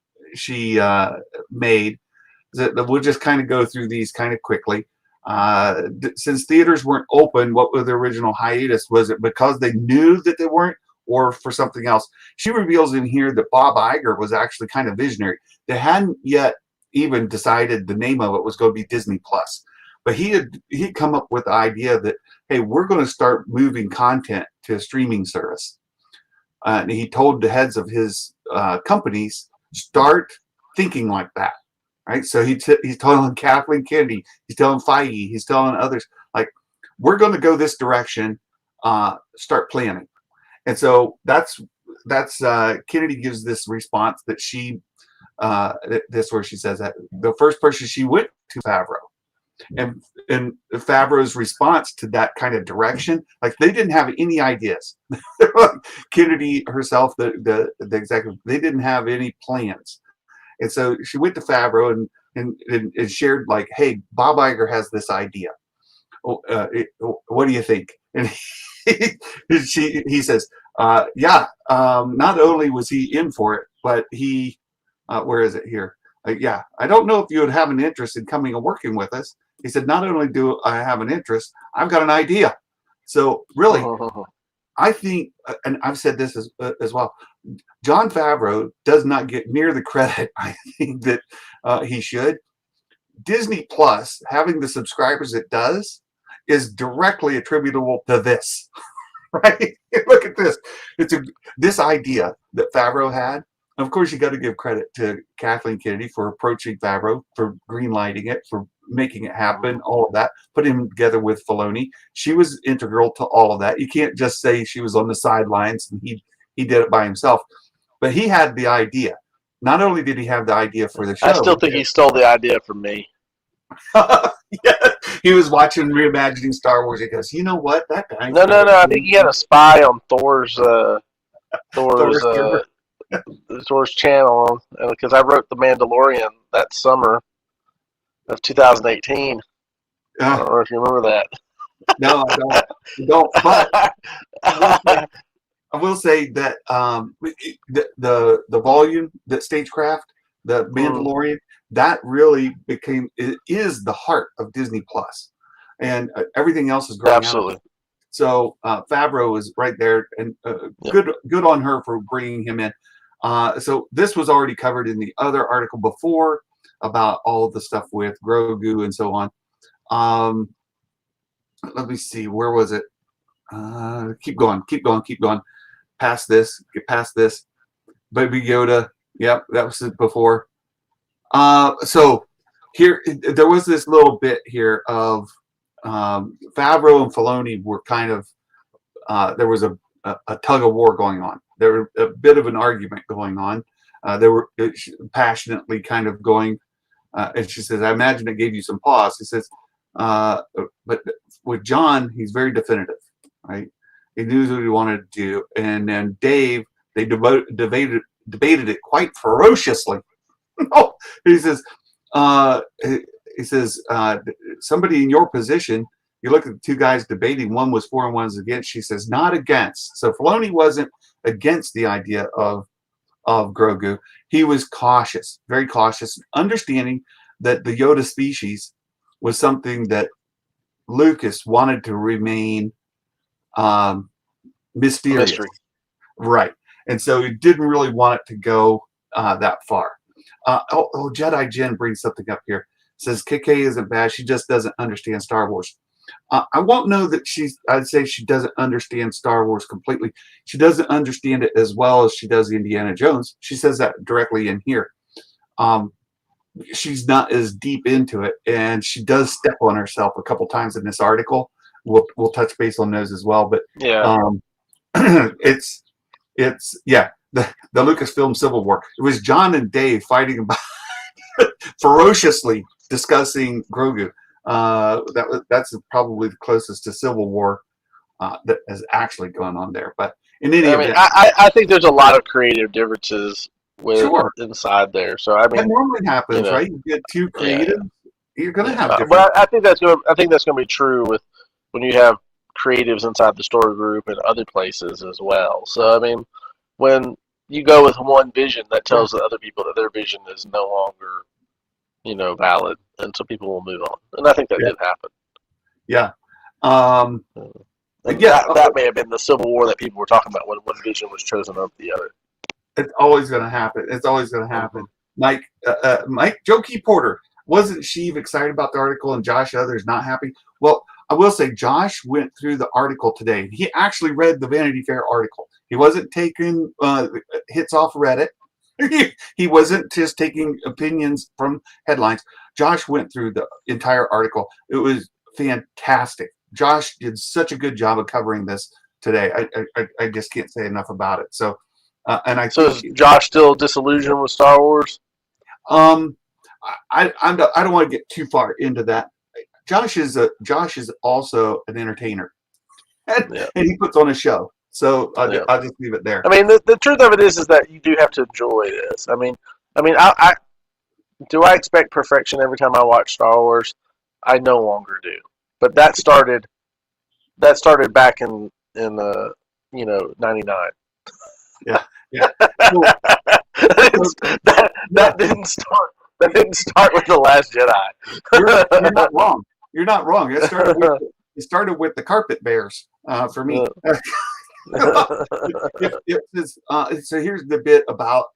made that we'll just kind of go through these kind of quickly. Since theaters weren't open, what was the original hiatus? Was it because they knew that they weren't, or for something else? She reveals in here that Bob Iger was actually kind of visionary. They hadn't yet even decided the name of it was going to be Disney Plus, but he'd come up with the idea that, hey, we're going to start moving content to a streaming service. And he told the heads of his companies, start thinking like that, right? So he's telling Kathleen Kennedy, he's telling Feige, he's telling others, like, we're going to go this direction, start planning. And so that's Kennedy gives this response that this where she says that the first person she went to Favreau, and Favreau's response to that kind of direction, like they didn't have any ideas. Kennedy herself, the executive, they didn't have any plans, and so she went to Favreau and shared like, hey, Bob Iger has this idea. What do you think? And he says, yeah. Not only was he in for it, but he. Where is it here? Yeah, I don't know if you would have an interest in coming and working with us. He said, not only do I have an interest, I've got an idea. So really, I think, and I've said this as well, Jon Favreau does not get near the credit I think that he should. Disney Plus, having the subscribers it does, is directly attributable to this. Right? Look at this. This idea that Favreau had. Of course, you got to give credit to Kathleen Kennedy for approaching Favreau, for greenlighting it, for making it happen, all of that, putting him together with Filoni. She was integral to all of that. You can't just say she was on the sidelines and he did it by himself. But he had the idea. Not only did he have the idea for the show. I still think he stole the idea from me. Yeah, he was watching Reimagining Star Wars. He goes, you know what? That guy. No. I think he had a spy on Thor's channel, because I wrote The Mandalorian that summer of 2018. I don't know if you remember that. No, I don't. But I will say that the volume, that stagecraft, the Mandalorian, that really is the heart of Disney Plus, and everything else is growing Absolutely. out of it. So Favreau is right there, and good on her for bringing him in. So this was already covered in the other article before about all of the stuff with Grogu and so on. Let me see, where was it? Keep going. Past this, get past this. Baby Yoda. Yep, that was it before. So here, there was this little bit here of Favreau and Filoni were kind of, there was a tug of war going on. There was a bit of an argument going on. They were passionately kind of going, and she says, I imagine it gave you some pause. He says, but with John, he's very definitive, right? He knew what he wanted to do. And then Dave, they debated it quite ferociously. He says, somebody in your position, you look at the two guys debating, one was for and one was against. She says, not against. So Filoni wasn't against the idea of Grogu. He was cautious, very cautious, understanding that the Yoda species was something that Lucas wanted to remain mysterious. Mystery. Right. And so he didn't really want it to go that far. Jedi Jen brings something up here. Says KK isn't bad. She just doesn't understand Star Wars. I won't know that I'd say she doesn't understand Star Wars completely. She doesn't understand it as well as she does Indiana Jones. She says that directly in here. She's not as deep into it, and she does step on herself a couple times in this article. We'll touch base on those as well. But yeah, it's the Lucasfilm Civil War. It was John and Dave fighting about ferociously discussing Grogu. That's probably the closest to Civil War that has actually gone on there. But in any event, I think there's a lot of creative differences inside there. So I mean, that normally happens, right? You get two creatives You're going to have different. But I think that's going. I think that's going to be true with when you have creatives inside the story group and other places as well. So I mean, when you go with one vision, that tells the other people that their vision is no longer, valid, and so people will move on. And I think that did happen. Yeah. That may have been the Civil War that people were talking about when one vision was chosen over the other. It's always going to happen. It's always going to happen. Mike, Joe Key Porter, wasn't Sheev excited about the article and Josh and others not happy? Well, I will say Josh went through the article today. He actually read the Vanity Fair article. He wasn't taking hits off Reddit. He wasn't just taking opinions from headlines. Josh went through the entire article. It was fantastic. Josh did such a good job of covering this today. I just can't say enough about it. So, So is Josh still disillusioned with Star Wars? I don't want to get too far into that. Josh is also an entertainer, and he puts on a show. So I'll just leave it there. I mean, the truth of it is that you do have to enjoy this. I mean, I do I expect perfection every time I watch Star Wars? I no longer do. But that started back in 99. Yeah. that didn't start with The Last Jedi. You're not wrong. You're not wrong. It started with the Carpet Bears for me. So here's the bit about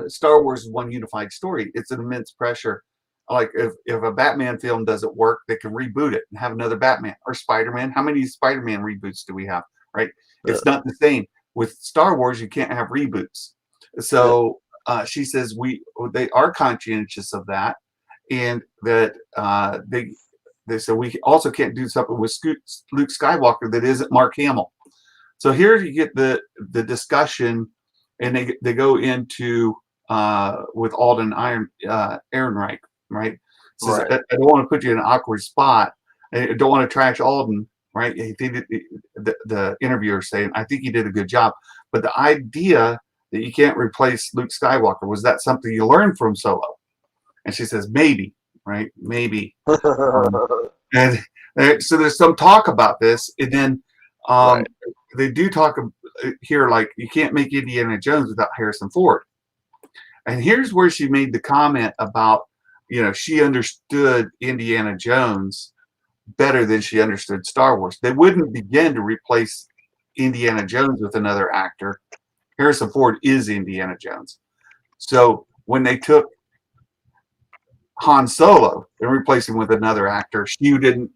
Star Wars One Unified Story. It's an immense pressure. Like if a Batman film doesn't work, they can reboot it and have another Batman or Spider-Man. How many Spider-Man reboots do we have? Right? It's not the same. With Star Wars, you can't have reboots. So she says they are conscientious of that, and that they said we also can't do something with Luke Skywalker that isn't Mark Hamill. So here you get the discussion, and they go into with Alden Ehrenreich, right? Says, right. I don't want to put you in an awkward spot. I don't want to trash Alden, right? The interviewer saying, I think he did a good job. But the idea that you can't replace Luke Skywalker, was that something you learned from Solo? And she says, maybe, right? Maybe. And so there's some talk about this. And then they do talk here, like, you can't make Indiana Jones without Harrison Ford. And here's where she made the comment about, she understood Indiana Jones better than she understood Star Wars. They wouldn't begin to replace Indiana Jones with another actor. Harrison Ford is Indiana Jones. So when they took Han Solo and replaced him with another actor, she didn't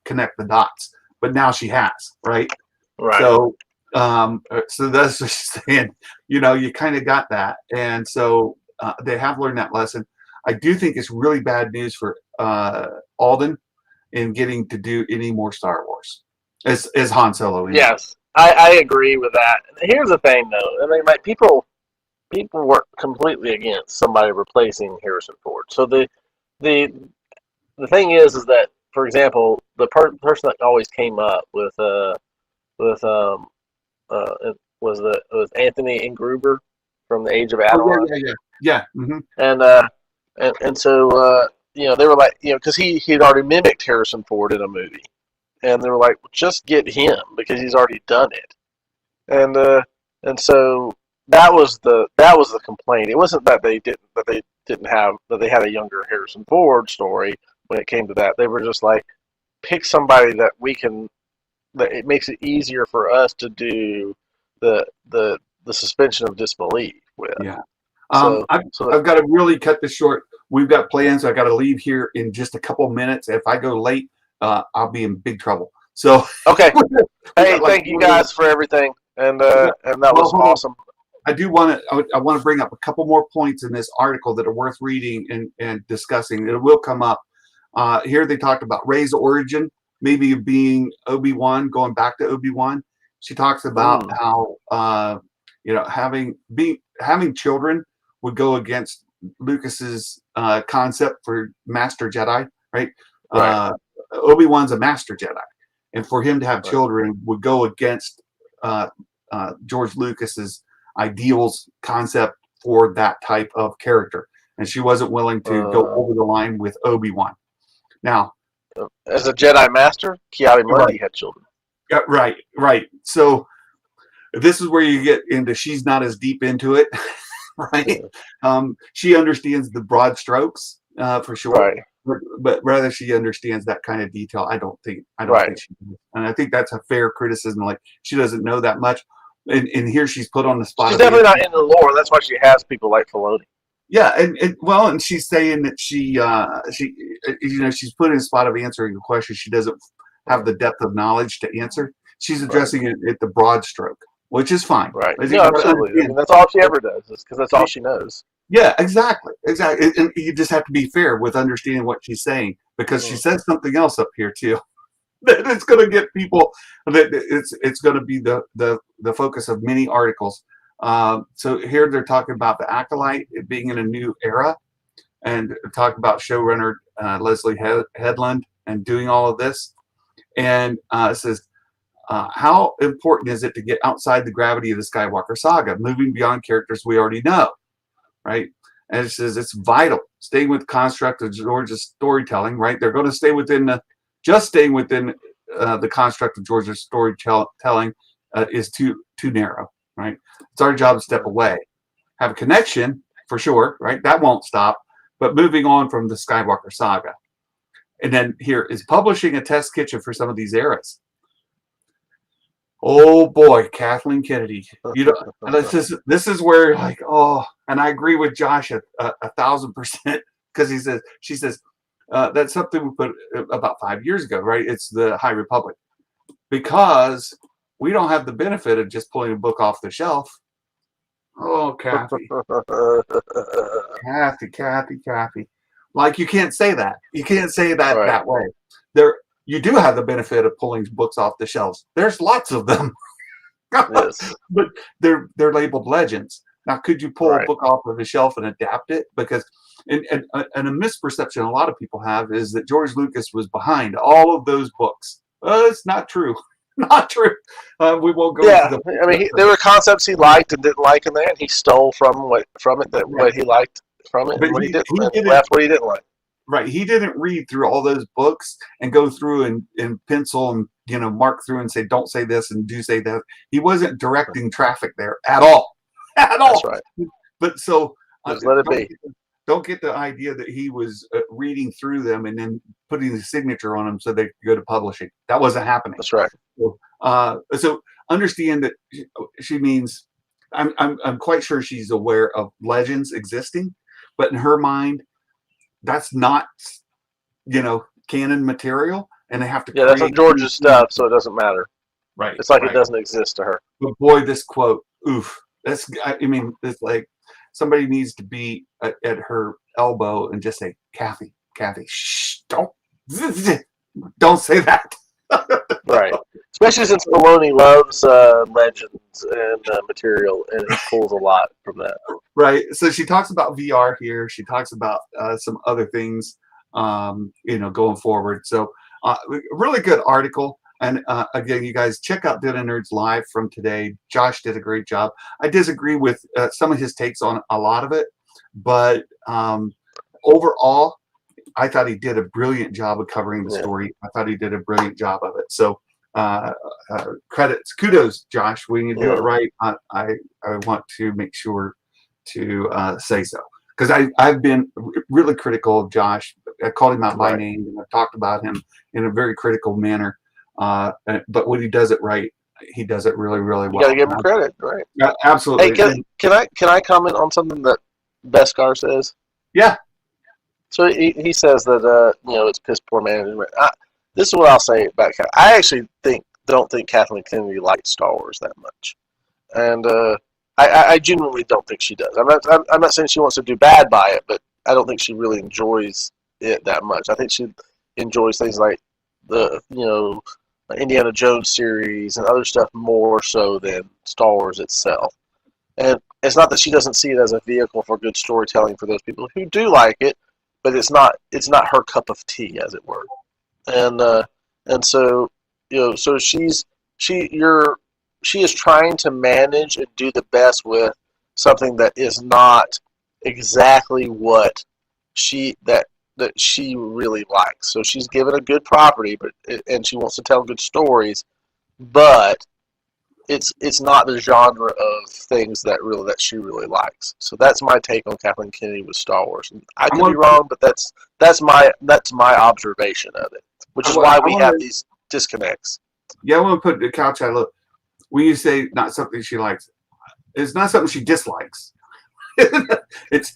connect the dots, but now she has, right? Right. So that's what she's saying. You kind of got that, and so they have learned that lesson. I do think it's really bad news for Alden in getting to do any more Star Wars as Han Solo. Yes, I agree with that. Here's the thing, though. I mean, people were completely against somebody replacing Harrison Ford. So the thing is that, for example, the person that always came up with it was Anthony Ingruber from The Age of Adeline. Yeah. Mm-hmm. And so they were like, because he had already mimicked Harrison Ford in a movie, and they were like, well, just get him because he's already done it. And so that was the complaint. It wasn't that they had a younger Harrison Ford story when it came to that. They were just like, pick somebody that it makes it easier for us to do the suspension of disbelief with. Yeah. I've got to really cut this short. We've got plans. I got to leave here in just a couple minutes. If I go late, I'll be in big trouble. So okay. Hey, thank you guys for everything, and that was awesome. I want to bring up a couple more points in this article that are worth reading and discussing. It will come up. Here they talked about Rey's origin, maybe being Obi-Wan, going back to Obi-Wan. She talks about how having children would go against Lucas's concept for Master Jedi, right? Obi-Wan's a Master Jedi, and for him to have children would go against George Lucas's ideals concept for that type of character, and she wasn't willing to go over the line with Obi-Wan. Now, as a Jedi Master, Ki-Adi-Mundi had children. Yeah, right. So this is where you get into she's not as deep into it, right? She understands the broad strokes for sure, Right. but rather she understands that kind of detail. I don't think she does. And I think that's a fair criticism. Like she doesn't know that much, and here she's put on the spot. She's definitely not in the lore. That's why she has people like Filoni. Yeah, and she's saying that she she's put in a spot of answering a question she doesn't have the depth of knowledge to answer. She's addressing it at the broad stroke, which is fine. Right. No, absolutely. I mean, that's all she ever does, because that's all she knows. Yeah, exactly. And you just have to be fair with understanding what she's saying, because she says something else up here too. That it's going to get people. That it's going to be the focus of many articles. So here they're talking about the Acolyte being in a new era, and talking about showrunner Leslie Headland and doing all of this. And it says, how important is it to get outside the gravity of the Skywalker saga, moving beyond characters we already know, right? And it says it's vital. Staying with the construct of George's storytelling, right? They're going to stay within staying within the construct of George's storytelling is too narrow, right? It's our job to step away, have a connection for sure, right? That won't stop, but moving on from the Skywalker saga. And then here is publishing a test kitchen for some of these eras. Oh boy, Kathleen Kennedy. You know, this is where like, oh, and I agree with Josh 1,000%, because she says that's something we put about 5 years ago, right? It's the High Republic, because we don't have the benefit of just pulling a book off the shelf. Oh, Kathy. Kathy. Like, you can't say that. You can't say that that way. You do have the benefit of pulling books off the shelves. There's lots of them. Yes. But they're labeled legends. Now, could you pull a book off of the shelf and adapt it? Because and a misperception a lot of people have is that George Lucas was behind all of those books. It's not true. Not true. We won't go into the... I mean, there were concepts he liked and didn't like in there, and he stole what he liked from it, and what he left what he didn't like. Right. He didn't read through all those books and go through and pencil and, you know, mark through and say, don't say this and do say that. He wasn't directing traffic there at all. At all. That's right. But so just let it be. Don't get the idea that he was reading through them and then putting the signature on them so they could go to publishing. That wasn't happening. That's right. So understand that she means, I'm quite sure she's aware of legends existing, but in her mind, that's not, you know, canon material, and they have to. Yeah, that's not George's stuff, so it doesn't matter. Right. It's like it doesn't exist to her. But boy, this quote, oof. I mean, it's like somebody needs to be at her elbow and just say, Kathy, shh, don't say that. Right. Especially since Filoni loves legends and material, and he pulls a lot from that. Right. So she talks about VR here. She talks about some other things, you know, going forward. So really good article. And again, you guys check out Dinner Nerds Live from today. Josh did a great job. I disagree with some of his takes on a lot of it, but overall, I thought he did a brilliant job of covering the story. I thought he did a brilliant job of it. So kudos, Josh. When you do it right, I want to make sure to say so, because I've been really critical of Josh. I called him out by name, and I've talked about him in a very critical manner. But when he does it right, he does it really, really well. You gotta give him credit, right? Yeah, absolutely. Hey, can I comment on something that Beskar says? Yeah. So he says that you know, it's piss poor management. This is what I'll say about Kathleen. I actually don't think Kathleen Kennedy liked Star Wars that much, and I genuinely don't think she does. I'm not saying she wants to do bad by it, but I don't think she really enjoys it that much. I think she enjoys things like the, you know, Indiana Jones series and other stuff more so than Star Wars itself. And it's not that she doesn't see it as a vehicle for good storytelling for those people who do like it, but it's not her cup of tea, as it were. And so, you know, so she is trying to manage and do the best with something that is not exactly what that she really likes. So she's given a good property, and she wants to tell good stories, but it's not the genre of things that she really likes. So that's my take on Kathleen Kennedy with Star Wars. And I could be wrong, but that's my observation of it, which is why we have these disconnects. Yeah, I want to put the couch I look. When you say not something she likes, it's not something she dislikes. I'm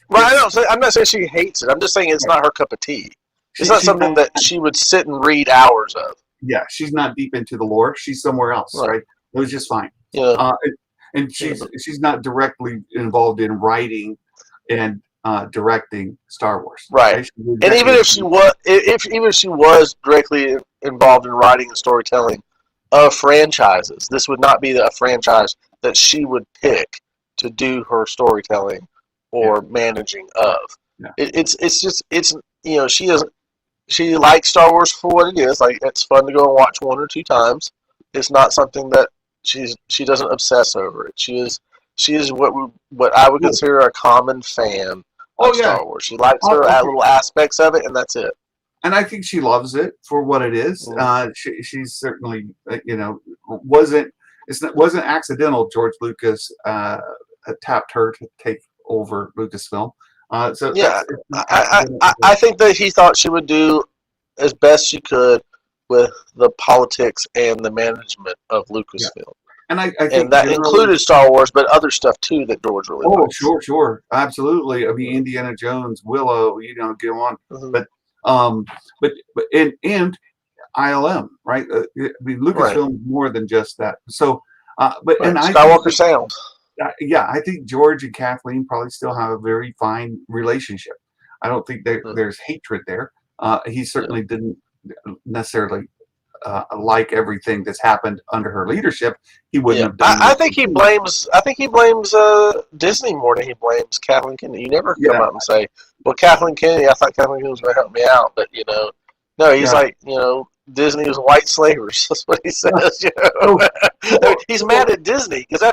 not saying she hates it. I'm just saying it's not her cup of tea. It's not something that she would sit and read hours of. Yeah, she's not deep into the lore. She's somewhere else, right? It was just fine. Yeah. And she's not directly involved in writing and directing Star Wars. Right. And even if she was directly involved in writing and storytelling of franchises, this would not be a franchise that she would pick to do her storytelling or managing of. Yeah. It's she likes Star Wars for what it is. Like, it's fun to go and watch 1 or 2 times. It's not something that she doesn't obsess over it. She is what I would consider a common fan of Star Wars. She likes her little aspects of it, and that's it. And I think she loves it for what it is. She's certainly, wasn't accidental. George Lucas tapped her to take over Lucasfilm. I think that he thought she would do as best she could with the politics and the management of Lucasfilm. Yeah. And I think that included Star Wars, but other stuff too that George really likes. Sure, absolutely. I mean, Indiana Jones, Willow, go on. Mm-hmm. But ILM, right? I mean, Lucasfilm more than just that. So, and Skywalker Sound. I think George and Kathleen probably still have a very fine relationship. I don't think there's hatred there. He certainly didn't necessarily like everything that's happened under her leadership. He wouldn't have done. I think he blames Disney more than he blames Kathleen Kennedy. You never come out and say, "Well, Kathleen Kennedy, I thought Kathleen Kennedy was going to help me out," but no, he's like, Disney was white slavers. That's what he says. He's mad at Disney because I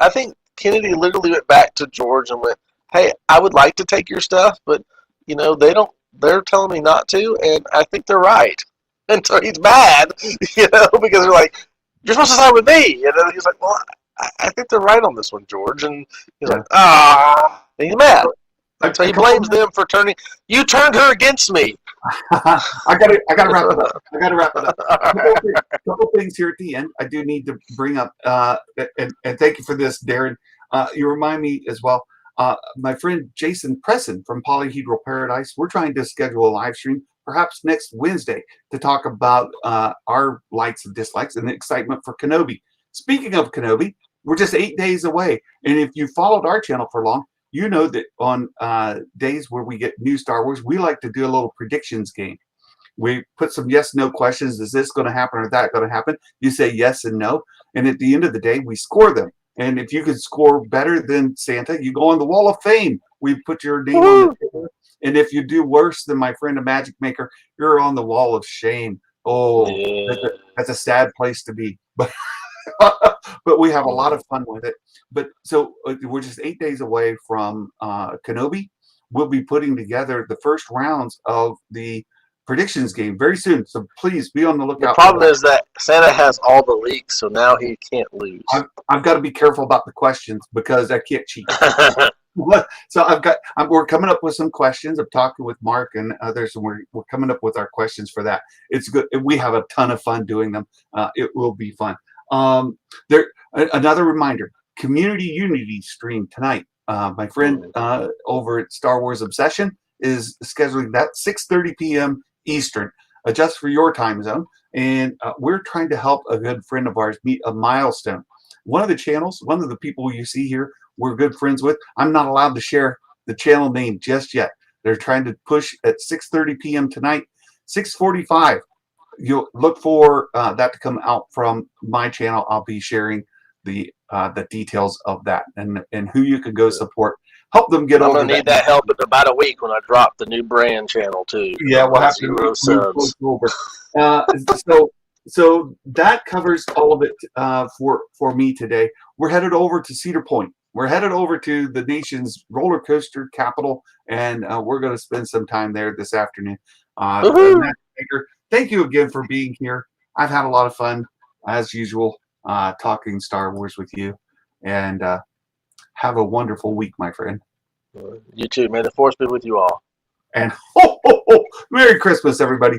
think Kennedy literally went back to George and went, "Hey, I would like to take your stuff, but they don't. They're telling me not to, and I think they're right." And so he's mad, because they're like, "You're supposed to side with me." And then he's like, "Well, I think they're right on this one, George." And he's like, and he's mad. So he blames them for you turned her against me. I gotta wrap it up. A couple things here at the end I do need to bring up, and thank you for this, Darren. You remind me as well. My friend Jason Presson from Polyhedral Paradise, we're trying to schedule a live stream perhaps next Wednesday to talk about our likes and dislikes and the excitement for Kenobi. Speaking of Kenobi, we're just 8 days away. And if you followed our channel for long, you know that on days where we get new Star Wars, we like to do a little predictions game. We put some yes/no questions. Is this going to happen or that going to happen? You say yes and no. And at the end of the day, we score them. And if you can score better than Santa, you go on the Wall of Fame. We put your name on the table. And if you do worse than my friend Imagic Maker, you're on the Wall of Shame. Oh, that's a sad place to be. But we have a lot of fun with it. But so we're just 8 days away from Kenobi. We'll be putting together the first rounds of the predictions game very soon. So please be on the lookout. The problem is that Santa has all the leaks, so now he can't lose. I've got to be careful about the questions because I can't cheat. So we're coming up with some questions. I'm talking with Mark and others, and we're coming up with our questions for that. It's good. We have a ton of fun doing them. It will be fun. Another reminder: Community Unity stream tonight. My friend over at Star Wars Obsession is scheduling that 6:30 p.m. Eastern, just for your time zone. And we're trying to help a good friend of ours meet a milestone. One of the channels, one of the people you see here, we're good friends with. I'm not allowed to share the channel name just yet. They're trying to push at 6:30 p.m. tonight. 6:45. You'll look for that to come out from my channel. I'll be sharing the details of that and who you can go support. Help them get over. I'm gonna need that help in about a week when I drop the new brand channel too. Yeah, we'll have to move over. So that covers all of it for me today. We're headed over to Cedar Point. we're headed over to the nation's roller coaster capital, and we're going to spend some time there this afternoon. Imagic Maker, thank you again for being here. I've had a lot of fun, as usual, talking Star Wars with you. And have a wonderful week, my friend. You too. May the force be with you all. And Merry Christmas, everybody.